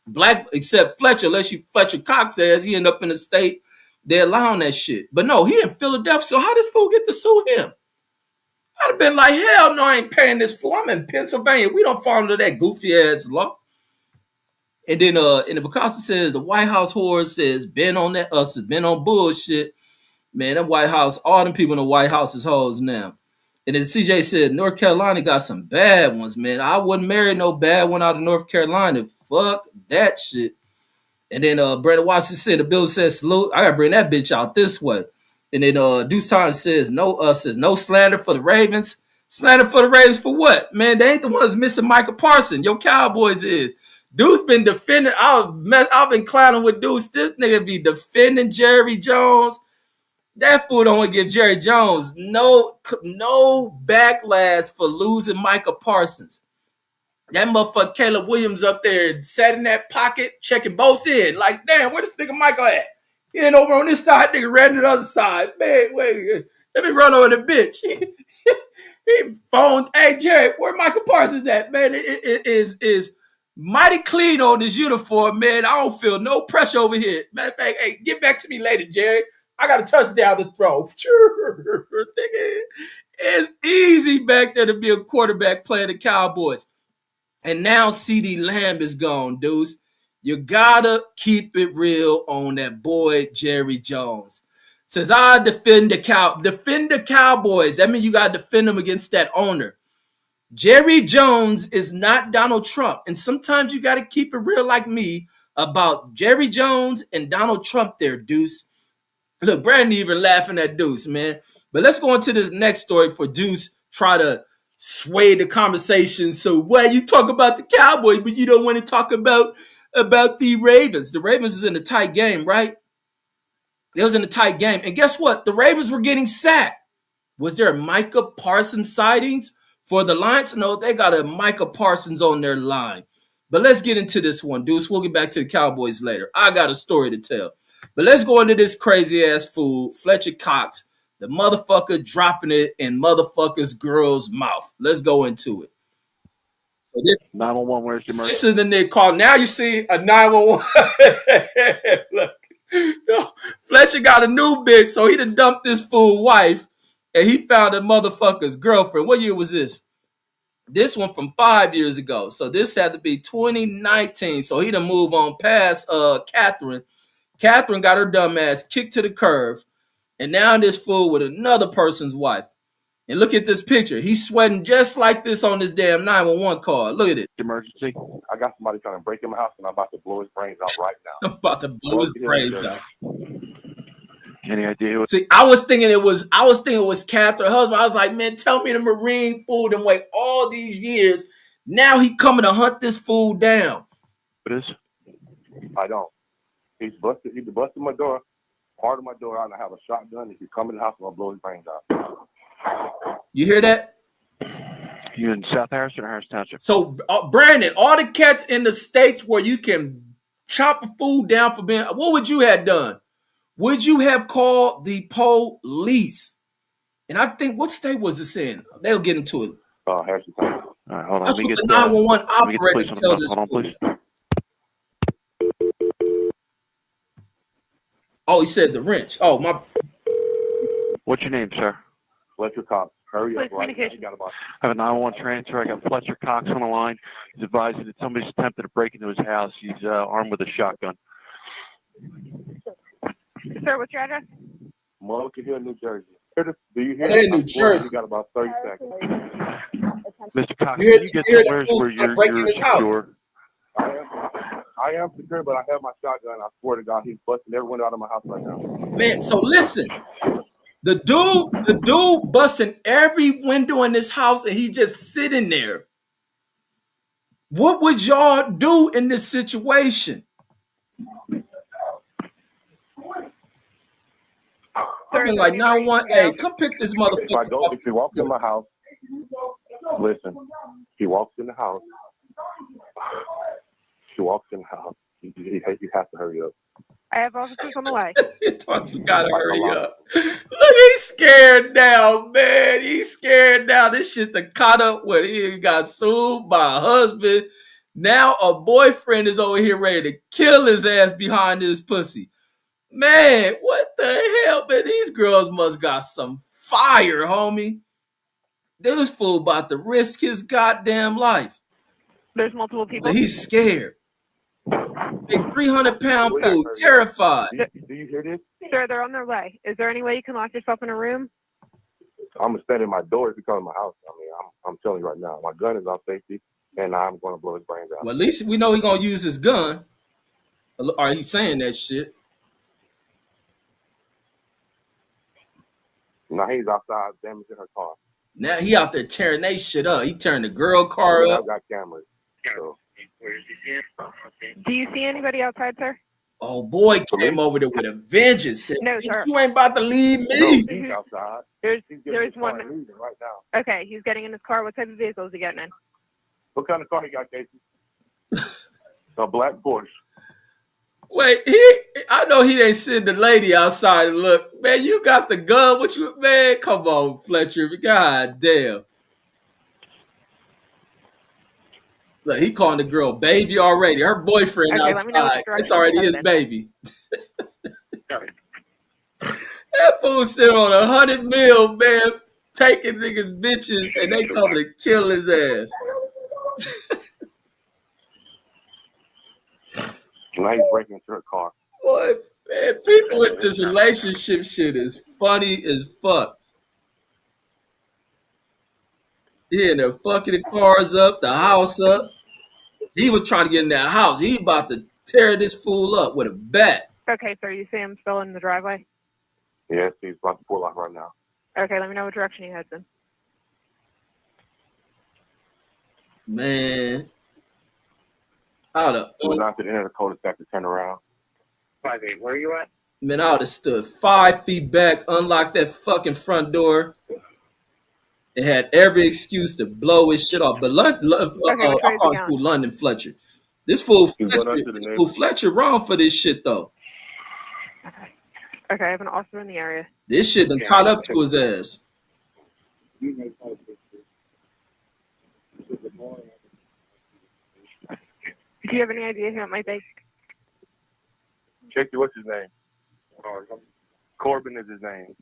black, except Fletcher, unless you Fletcher Cox ass, he end up in a state they're allowing that shit. But no, he in Philadelphia. So how does fool get to sue him? I'd have been like, hell no, I ain't paying this fool. I'm in Pennsylvania. We don't fall under that goofy ass law. And then in the Picasso says the White House whore says been on that us has been on bullshit. Man, that White House, all them people in the White House is hoes now. And then CJ said North Carolina got some bad ones, man. I wouldn't marry no bad one out of North Carolina. Fuck that shit. And then Brandon Watson said the bill says salute. I gotta bring that bitch out this way. And then Deuce Time says no slander for the Ravens. Slander for the Ravens for what? Man, they ain't the ones missing Michael Parsons. Your Cowboys is. Deuce been defending. I've been clowning with Deuce. This nigga be defending Jerry Jones. That fool don't want to give Jerry Jones no backlash for losing Michael Parsons. That motherfucker Caleb Williams up there sat in that pocket checking both ends. Like, damn, where this nigga Michael at? He ain't over on this side, nigga ran to the other side. Man, wait, let me run over the bitch. He phoned, hey, Jerry, where Michael Parsons at? Man, it is mighty clean on this uniform, man. I don't feel no pressure over here. Matter of fact, hey, get back to me later, Jerry. I got a touchdown to throw. It's easy back there to be a quarterback playing the Cowboys. And now CeeDee Lamb is gone, dudes. You gotta keep it real on that boy Jerry Jones. Says I defend the Cowboys. That means you gotta defend them against that owner. Jerry Jones is not Donald Trump. And sometimes you gotta keep it real like me about Jerry Jones and Donald Trump there, Deuce. Look, Brandon even laughing at Deuce, man. But let's go into this next story for Deuce try to sway the conversation. So, well, you talk about the Cowboys, but you don't want to talk about the Ravens. The Ravens is in a tight game, right? They was in a tight game. And guess what? The Ravens were getting sacked. Was there a Micah Parsons sightings for the Lions? No, they got a Micah Parsons on their line. But let's get into this one, Deuce. We'll get back to the Cowboys later. I got a story to tell. But let's go into this crazy-ass fool, Fletcher Cox, the motherfucker dropping it in motherfucker's girl's mouth. Let's go into it. So this 911, where's the emergency? This is the nigga call. Now you see a 911. Look, Fletcher got a new bitch, so he done dumped this fool wife, and he found a motherfucker's girlfriend. What year was this? This one from 5 years ago. So this had to be 2019. So he done move on past Catherine. Catherine got her dumb ass kicked to the curb, and now this fool with another person's wife. And look at this picture. He's sweating just like this on this damn 911 call. Look at it. Emergency. I got somebody trying to break in my house, and I'm about to blow his brains out right now. I'm about to blow his brains out. Any idea? See, I was thinking it was Catherine, her husband. I was like, man, tell me the Marine fool done wait all these years. Now he coming to hunt this fool down. What is? I don't. He busted my door, part of my door out, and I have a shotgun. If you come in the house, I'm gonna blow his brains out. You hear that? You in South Harrison or Harrison Township? So, Brandon, all the cats in the states where you can chop a fool down for being, what would you have done? Would you have called the police? And I think, what state was this in? They'll get into it. Harrison Township. All right, hold on. That's what the 911 operator tells us. Hold on, please. Oh, he said the wrench. Oh, my. What's your name, sir? Fletcher Cox. Hurry up. Right now. I have a 911 transfer. I got Fletcher Cox on the line. He's advising that somebody's attempted to break into his house. He's armed with a shotgun. Sir, what's your address? Mocha Hill, New Jersey. Do you hear? They're in New Jersey. You got about 30 seconds. Mr. Cox, You can you get hear somewhere where you're his house. secure? I am secure, but I have my shotgun. I swear to God, he's busting every window out of my house right now. Man, so listen. The dude busting every window in this house and he just sitting there. What would y'all do in this situation? I've been like, 911, hey, come pick this motherfucker up. If he walks in my house, listen, he walks in the house. You have to hurry up. I have officers on the way. You gotta hurry up. Look, he's scared now, man. He's scared now. This shit that caught up with he got sued by a husband. Now a boyfriend is over here ready to kill his ass behind his pussy. Man, what the hell, man? These girls must got some fire, homie. This fool about to risk his goddamn life. There's multiple people. He's scared. Big 300-pound fool, terrified. Do you hear this? Sir, they're on their way. Is there any way you can lock yourself in a room? I'm gonna stand in my door if you come in my house. I mean, I'm telling you right now, my gun is on safety, and I'm gonna blow his brains out. Well, at least we know he's gonna use his gun. Or he's saying that shit. Now he's outside damaging her car. Now he out there tearing that shit up. He turned the girl car up. I've got cameras. So. Do you see anybody outside, sir? Oh boy, came over there with a vengeance. Said, no, sir. You ain't about to leave me. No, he's outside. There's one right now. Okay, he's getting in his car. What type of vehicle is he getting in? What kind of car he got, Casey? A black Porsche. Wait, I know he ain't send the lady outside and look. Man, you got the gun. What you, man? Come on, Fletcher. God damn. Look, he calling the girl baby already. Her boyfriend outside. It's already his baby. That fool sit on 100 mil, man, taking niggas bitches, and they coming to kill his ass. Now he's breaking into her car. Boy, man, people with this relationship shit is funny as fuck. He in there fucking the cars up, the house up. He was trying to get in that house. He about to tear this fool up with a bat. Okay, sir, you see him still in the driveway? Yes, he's about to pull off right now. Okay, let me know what direction he heads in. Man. I would have went out to the end of the cul-de-sac to turn around. 5'8", where are you at? Man, I would have stood 5 feet back, unlocked that fucking front door. It had every excuse to blow his shit off. But I call this fool London Fletcher. This fool Fletcher wrong for this shit, though. Okay, I have an officer in the area. This shit done caught up to his ass. Do you have any idea who it might be? Check what's his name? Corbin is his name.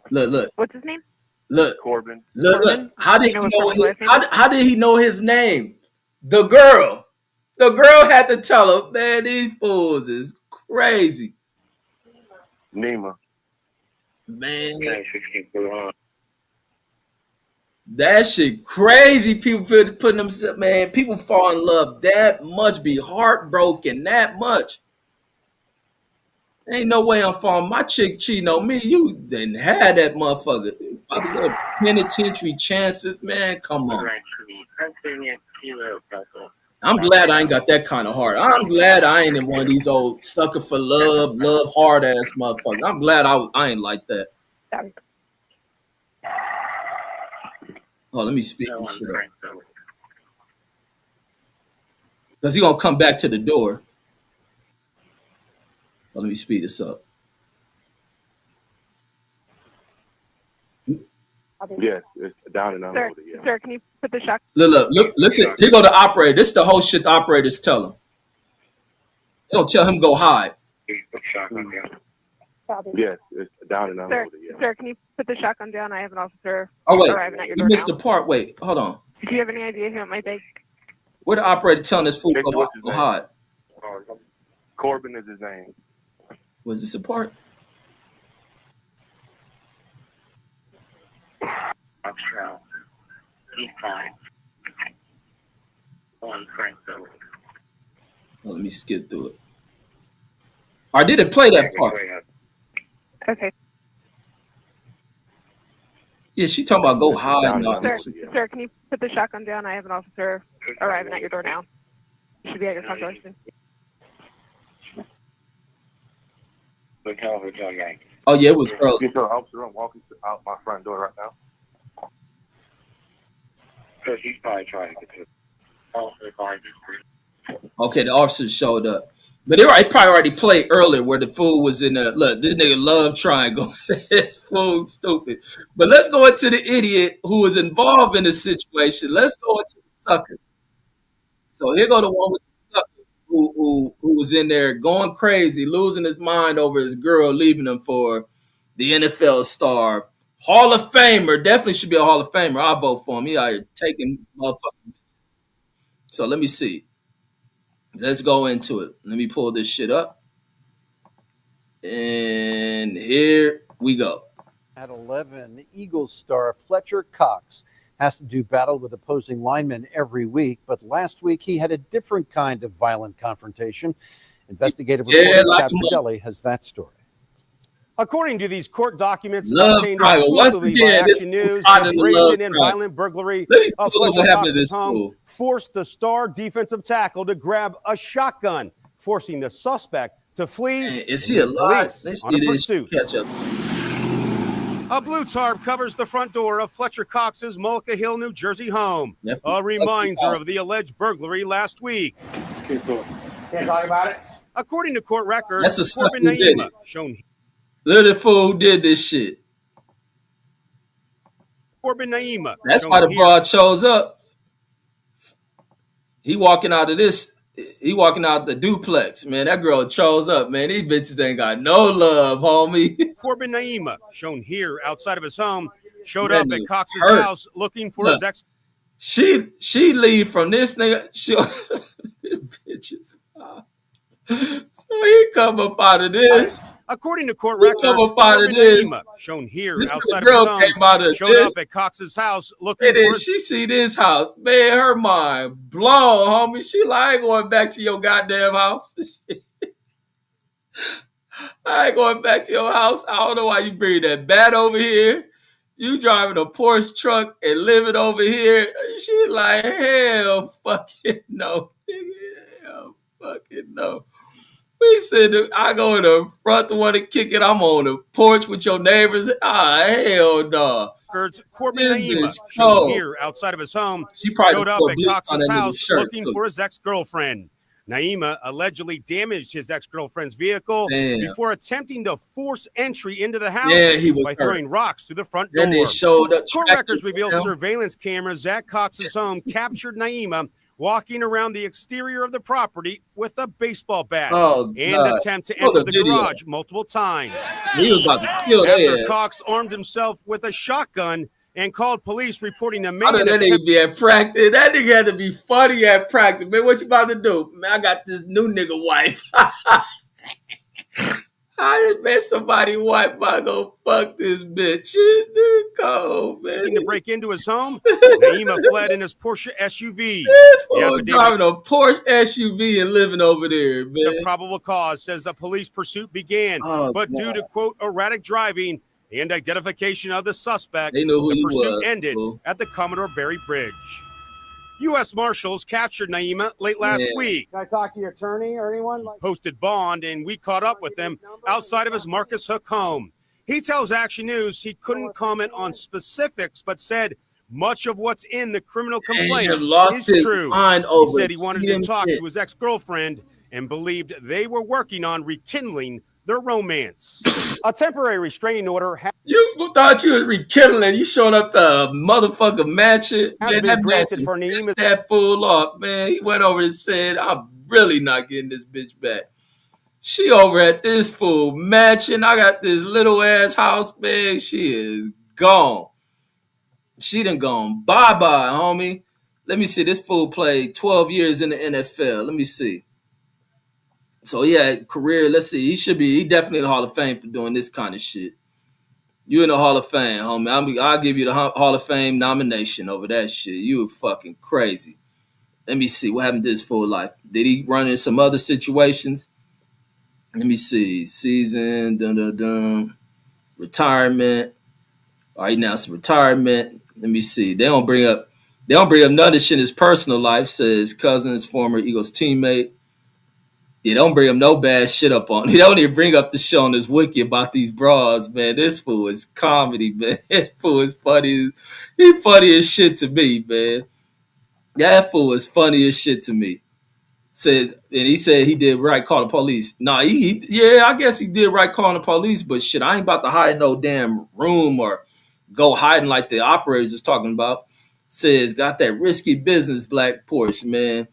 Look. What's his name? Look. Corbin. Look. How did he know how did he know his name? The girl. The girl had to tell him, man, these fools is crazy. Nima. Man. That shit crazy. People putting themselves, man, people fall in love that much, be heartbroken that much. Ain't no way I'm falling. My chick cheating on me. You didn't have that motherfucker. Penitentiary chances, man. Come on. I'm glad I ain't got that kind of heart. I'm glad I ain't in one of these old sucker for love hard ass motherfuckers. I'm glad I ain't like that. Oh, let me speak. Because he gonna come back to the door. Oh, let me speed this up. Yes, it's down and unloaded. Yeah. Sir, can you put the shock? Look, listen. Here go the operator. This is the whole shit the operators tell him. They don't tell him go hide. Yes, it's down and unloaded. Sir, can you put the shotgun down? I have an officer arriving at your door. You missed the part. Wait, hold on. Do you have any idea who it might be? Where the operator telling this fool go hide? Corbin is his name. Was this a part? Let me skip through it. Or did it play that part? Okay. Yeah, she talking about go hide. Sir, can you put the shotgun down? I have an officer arriving at your door now. You should be at your front door soon. Oh, yeah, it was early. Get your officer and walking out my front door right now. Because he's probably trying to get to the officer. Okay, the officers showed up. But it probably already played earlier where the fool was in the look. This nigga love triangle. This fool stupid. But let's go into the idiot who was involved in the situation. Let's go into the sucker. So here go the one with the sucker who was in there going crazy, losing his mind over his girl leaving him for the NFL star. Hall of Famer. Definitely should be a Hall of Famer. I'll vote for him. He out here taking motherfucking. So let me see. Let's go into it. Let me pull this shit up. And here we go. At 11, Eagles star Fletcher Cox has to do battle with opposing linemen every week, but last week he had a different kind of violent confrontation. Investigative reporter Chad Fidelli has that story. According to these court documents obtained exclusively by Action News, the brazen and violent burglary of Fletcher Cox's home forced the star defensive tackle to grab a shotgun, forcing the suspect to flee. Man, is he alive? Let's see this catch up. A blue tarp covers the front door of Fletcher Cox's Mullica Hill, New Jersey home. A reminder of the alleged burglary last week. Can't talk about it. According to court records, that's a Corbin Naima shown. Little fool did this shit. Corbin Naima. That's why the broad chose up. He walking out of this. He walking out the duplex, man. That girl chose up, man. These bitches ain't got no love, homie. Corbin Naima, shown here outside of his home, showed up at Cox's house looking for his ex. She leave from this nigga. This bitch is foul. So he come up out of this. According to court records, Corbin Naima, shown here this outside girl of his came out home, of showed this. up at Cox's house looking And then she see this house. Man, her mind blown, homie. She like, I ain't going back to your goddamn house. I ain't going back to your house. I don't know why you bring that bat over here. You driving a Porsche truck and living over here. She like, hell fucking no. Hell fucking no. We said, I go in the front, the one to kick it. I'm on the porch with your neighbors. Ah, hell no. Corbin Naima, shown here outside of his home, showed up at Cox's house looking for his ex-girlfriend. Naima allegedly damaged his ex-girlfriend's vehicle before attempting to force entry into the house by throwing rocks through the front door. Then they showed up. Court records reveal surveillance cameras at Cox's home captured Naima walking around the exterior of the property with a baseball bat and attempt to enter the garage multiple times. He was about to kill After Cox armed himself with a shotgun and called police reporting a man. That nigga be at practice. That nigga had to be funny at practice. Man, what you about to do? Man, I got this new nigga wife. I just met somebody wife. I go fuck this bitch. Cold, man. To break into his home, Naima fled in his Porsche SUV. Driving a Porsche SUV and living over there, man. The probable cause says the police pursuit began, but due to, quote, erratic driving and identification of the suspect, the pursuit ended at the Commodore Barry Bridge. U.S. Marshals captured Naima late last week. Can I talk to your attorney or anyone? Posted bond, and we caught up with him outside of his Marcus Hook home. He tells Action News he couldn't comment on specifics, but said much of what's in the criminal complaint is true. He said he wanted to talk to his ex-girlfriend and believed they were working on rekindling their romance. A temporary restraining order. You thought you was rekindling. You showed up the motherfucker mansion. Man, that granted for Naima. That fool off, man. He went over and said, I'm really not getting this bitch back. She over at this fool mansion. I got this little ass house, man. She is gone. She done gone. Bye-bye, homie. Let me see. This fool played 12 years in the NFL. Let me see. So, yeah, career, let's see. He definitely in the Hall of Fame for doing this kind of shit. You in the Hall of Fame, homie. I'll give you the Hall of Fame nomination over that shit. You fucking crazy. Let me see. What happened to his full life? Did he run in some other situations? Let me see. Season, retirement. All right, now it's retirement. Let me see. They don't bring up none of this shit in his personal life. Says Cousins, former Eagles teammate. You don't bring him no bad shit up on. He don't even bring up the show on his wiki about these broads, man. This fool is comedy, man. This fool is funny. He funny as shit to me, man. That fool is funny as shit to me. He said he did right calling the police. Nah, I guess he did right calling the police, but shit, I ain't about to hide in no damn room or go hiding like the operators is talking about. Says got that risky business black Porsche, man.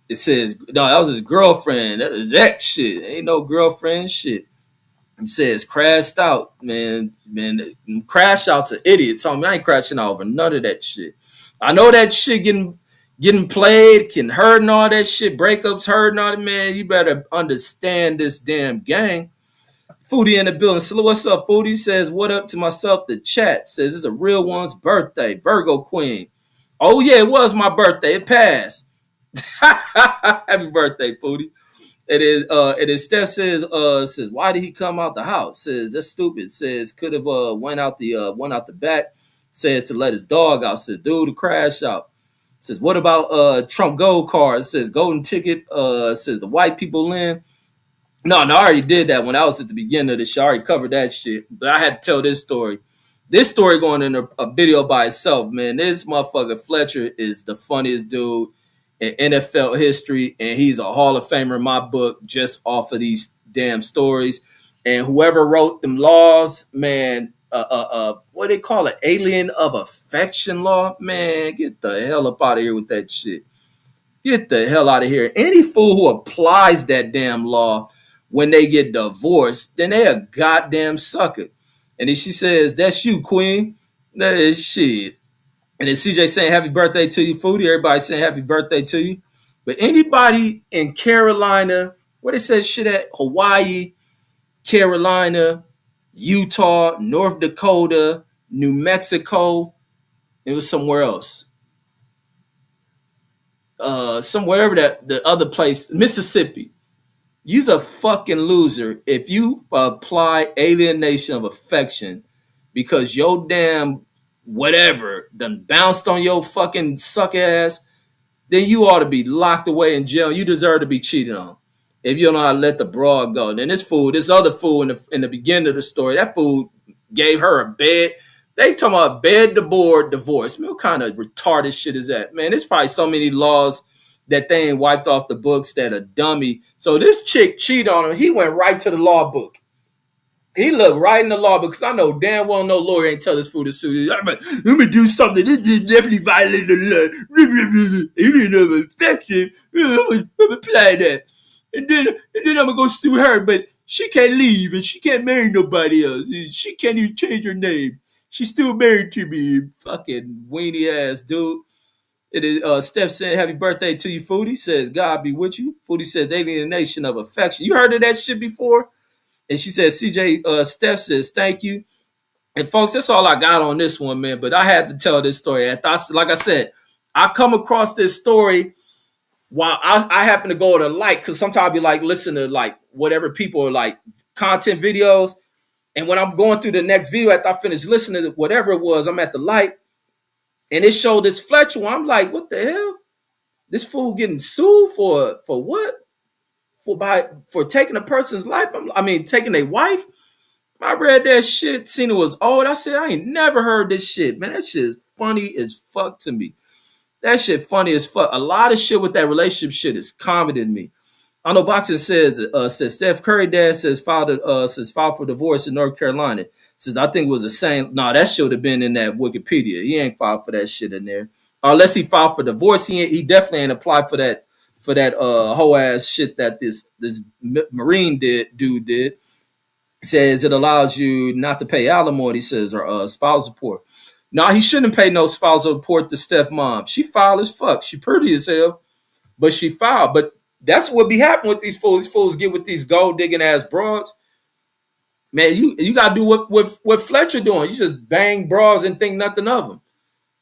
It says no, that was his girlfriend. That was ex shit. Ain't no girlfriend shit. It says crashed out, man. Crash out to idiots. Tell me I ain't crashing out over none of that shit. I know that shit getting played, can hurt and all that shit, breakups hurt and all that, man. You better understand this damn gang. Foodie in the building. So what's up, Foodie? Says, what up to myself? The chat says it's a real one's birthday. Virgo Queen. Oh, yeah, it was my birthday. It passed. Happy birthday, Foodie. It is Steph says, why did he come out the house? Says, that's stupid. Says, could have went out the back. Says to let his dog out. Says, dude, to crash out. Says, what about Trump gold card? Says, golden ticket. Says the white people in. No, I already did that when I was at the beginning of the show. I already covered that shit. But I had to tell this story. This story going in a video by itself, man. This motherfucker Fletcher is the funniest dude in NFL history, and he's a Hall of Famer in my book just off of these damn stories. And whoever wrote them laws, man, what they call it, Alien of Affection law, man, get the hell up out of here with that shit. Get the hell out of here. Any fool who applies that damn law when they get divorced, then they a goddamn sucker. And then she says, that's you, Queen. That is shit. And then CJ saying happy birthday to you, Foodie. Everybody saying happy birthday to you. But anybody in Carolina, where they said shit at, Hawaii, Carolina, Utah, North Dakota, New Mexico, it was somewhere else. Somewhere that the other place, Mississippi. You's a fucking loser if you apply alienation of affection because your damn whatever done bounced on your fucking suck ass, then you ought to be locked away in jail. You deserve to be cheated on if you don't know how to let the broad go. Then this other fool in the beginning of the story, that fool gave her a bed. They talking about bed to board divorce. Man, what kind of retarded shit is that? Man, there's probably so many laws that they ain't wiped off the books that a dummy. So this chick cheated on him. He went right to the law book. He looked right in the law book because I know damn well no lawyer ain't tell this fool to sue. Let me do something. This definitely violated the law. Alien of affection. I'm going to apply that. And then I'm going to go sue her. But she can't leave and she can't marry nobody else. She can't even change her name. She's still married to me. Fucking weenie ass dude. It is Steph saying happy birthday to you, Foodie. Says God be with you. Foodie says alienation of affection. You heard of that shit before? And she says CJ Steph says thank you. And folks, that's all I got on this one, man. But I had to tell this story. Like I said, I come across this story while I happen to go to like, because sometimes I'll be like listen to like whatever people are like content videos. And when I'm going through the next video after I finish listening to whatever it was, I'm at the light. And it showed this Fletcher one. I'm like, what the hell? This fool getting sued for what? For taking a person's life? Taking a wife? I read that shit, seen it was old. I said, I ain't never heard this shit. Man, that shit is funny as fuck to me. That shit funny as fuck. A lot of shit with that relationship shit is comedy to me. I know Boxing says Steph Curry dad says filed for divorce in North Carolina. Says I think it was the same. No, that should have been in that Wikipedia. He ain't filed for that shit in there. Unless he filed for divorce, he definitely ain't applied for that whole ass shit that this Marine dude did. He says it allows you not to pay alimony, he says, or spousal support. No, he shouldn't pay no spousal support to Steph's mom. She foul as fuck. She pretty as hell, but she foul. But that's what be happening with these fools. These fools get with these gold digging ass broads. Man, you gotta do what Fletcher doing. You just bang bras and think nothing of him.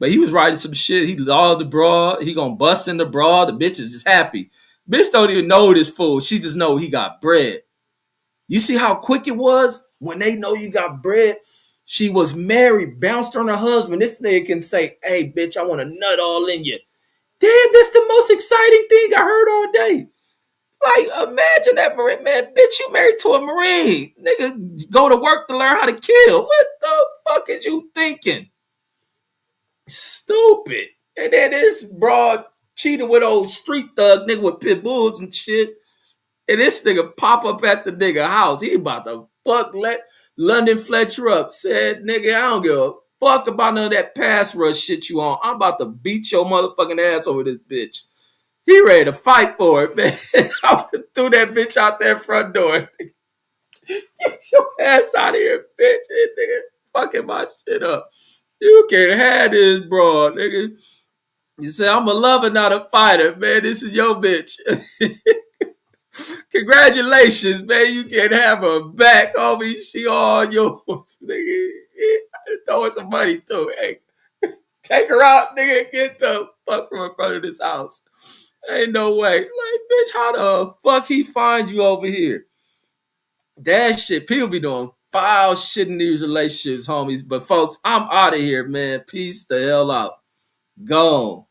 But he was writing some shit. He loved the bra. He gonna bust in the bra. The bitch is just happy. Bitch don't even know this fool. She just know he got bread. You see how quick it was when they know you got bread? She was married, bounced on her husband. This nigga can say, hey, bitch, I want to nut all in you. Damn, that's the most exciting thing I heard all day. Like, imagine that Marine, man. Bitch, you married to a Marine. Nigga, go to work to learn how to kill. What the fuck is you thinking? Stupid. And then this broad cheating with old street thug nigga with pit bulls and shit. And this nigga pop up at the nigga house. He about to fuck London Fletcher up. Said, nigga, I don't give a fuck about none of that pass rush shit you on. I'm about to beat your motherfucking ass over this bitch. He ready to fight for it, man. I threw that bitch out that front door. Get your ass out of here, bitch. This nigga fucking my shit up. You can't have this, bro, nigga. You say, I'm a lover, not a fighter, man. This is your bitch. Congratulations, man. You can have her back, homie. She all yours, nigga. Throwing some money too. Hey, take her out, nigga. Get the fuck from in front of this house. Ain't no way. Like, bitch, how the fuck he find you over here? That shit, people be doing foul shit in these relationships, homies. But folks, I'm out of here, man. Peace the hell out. Gone.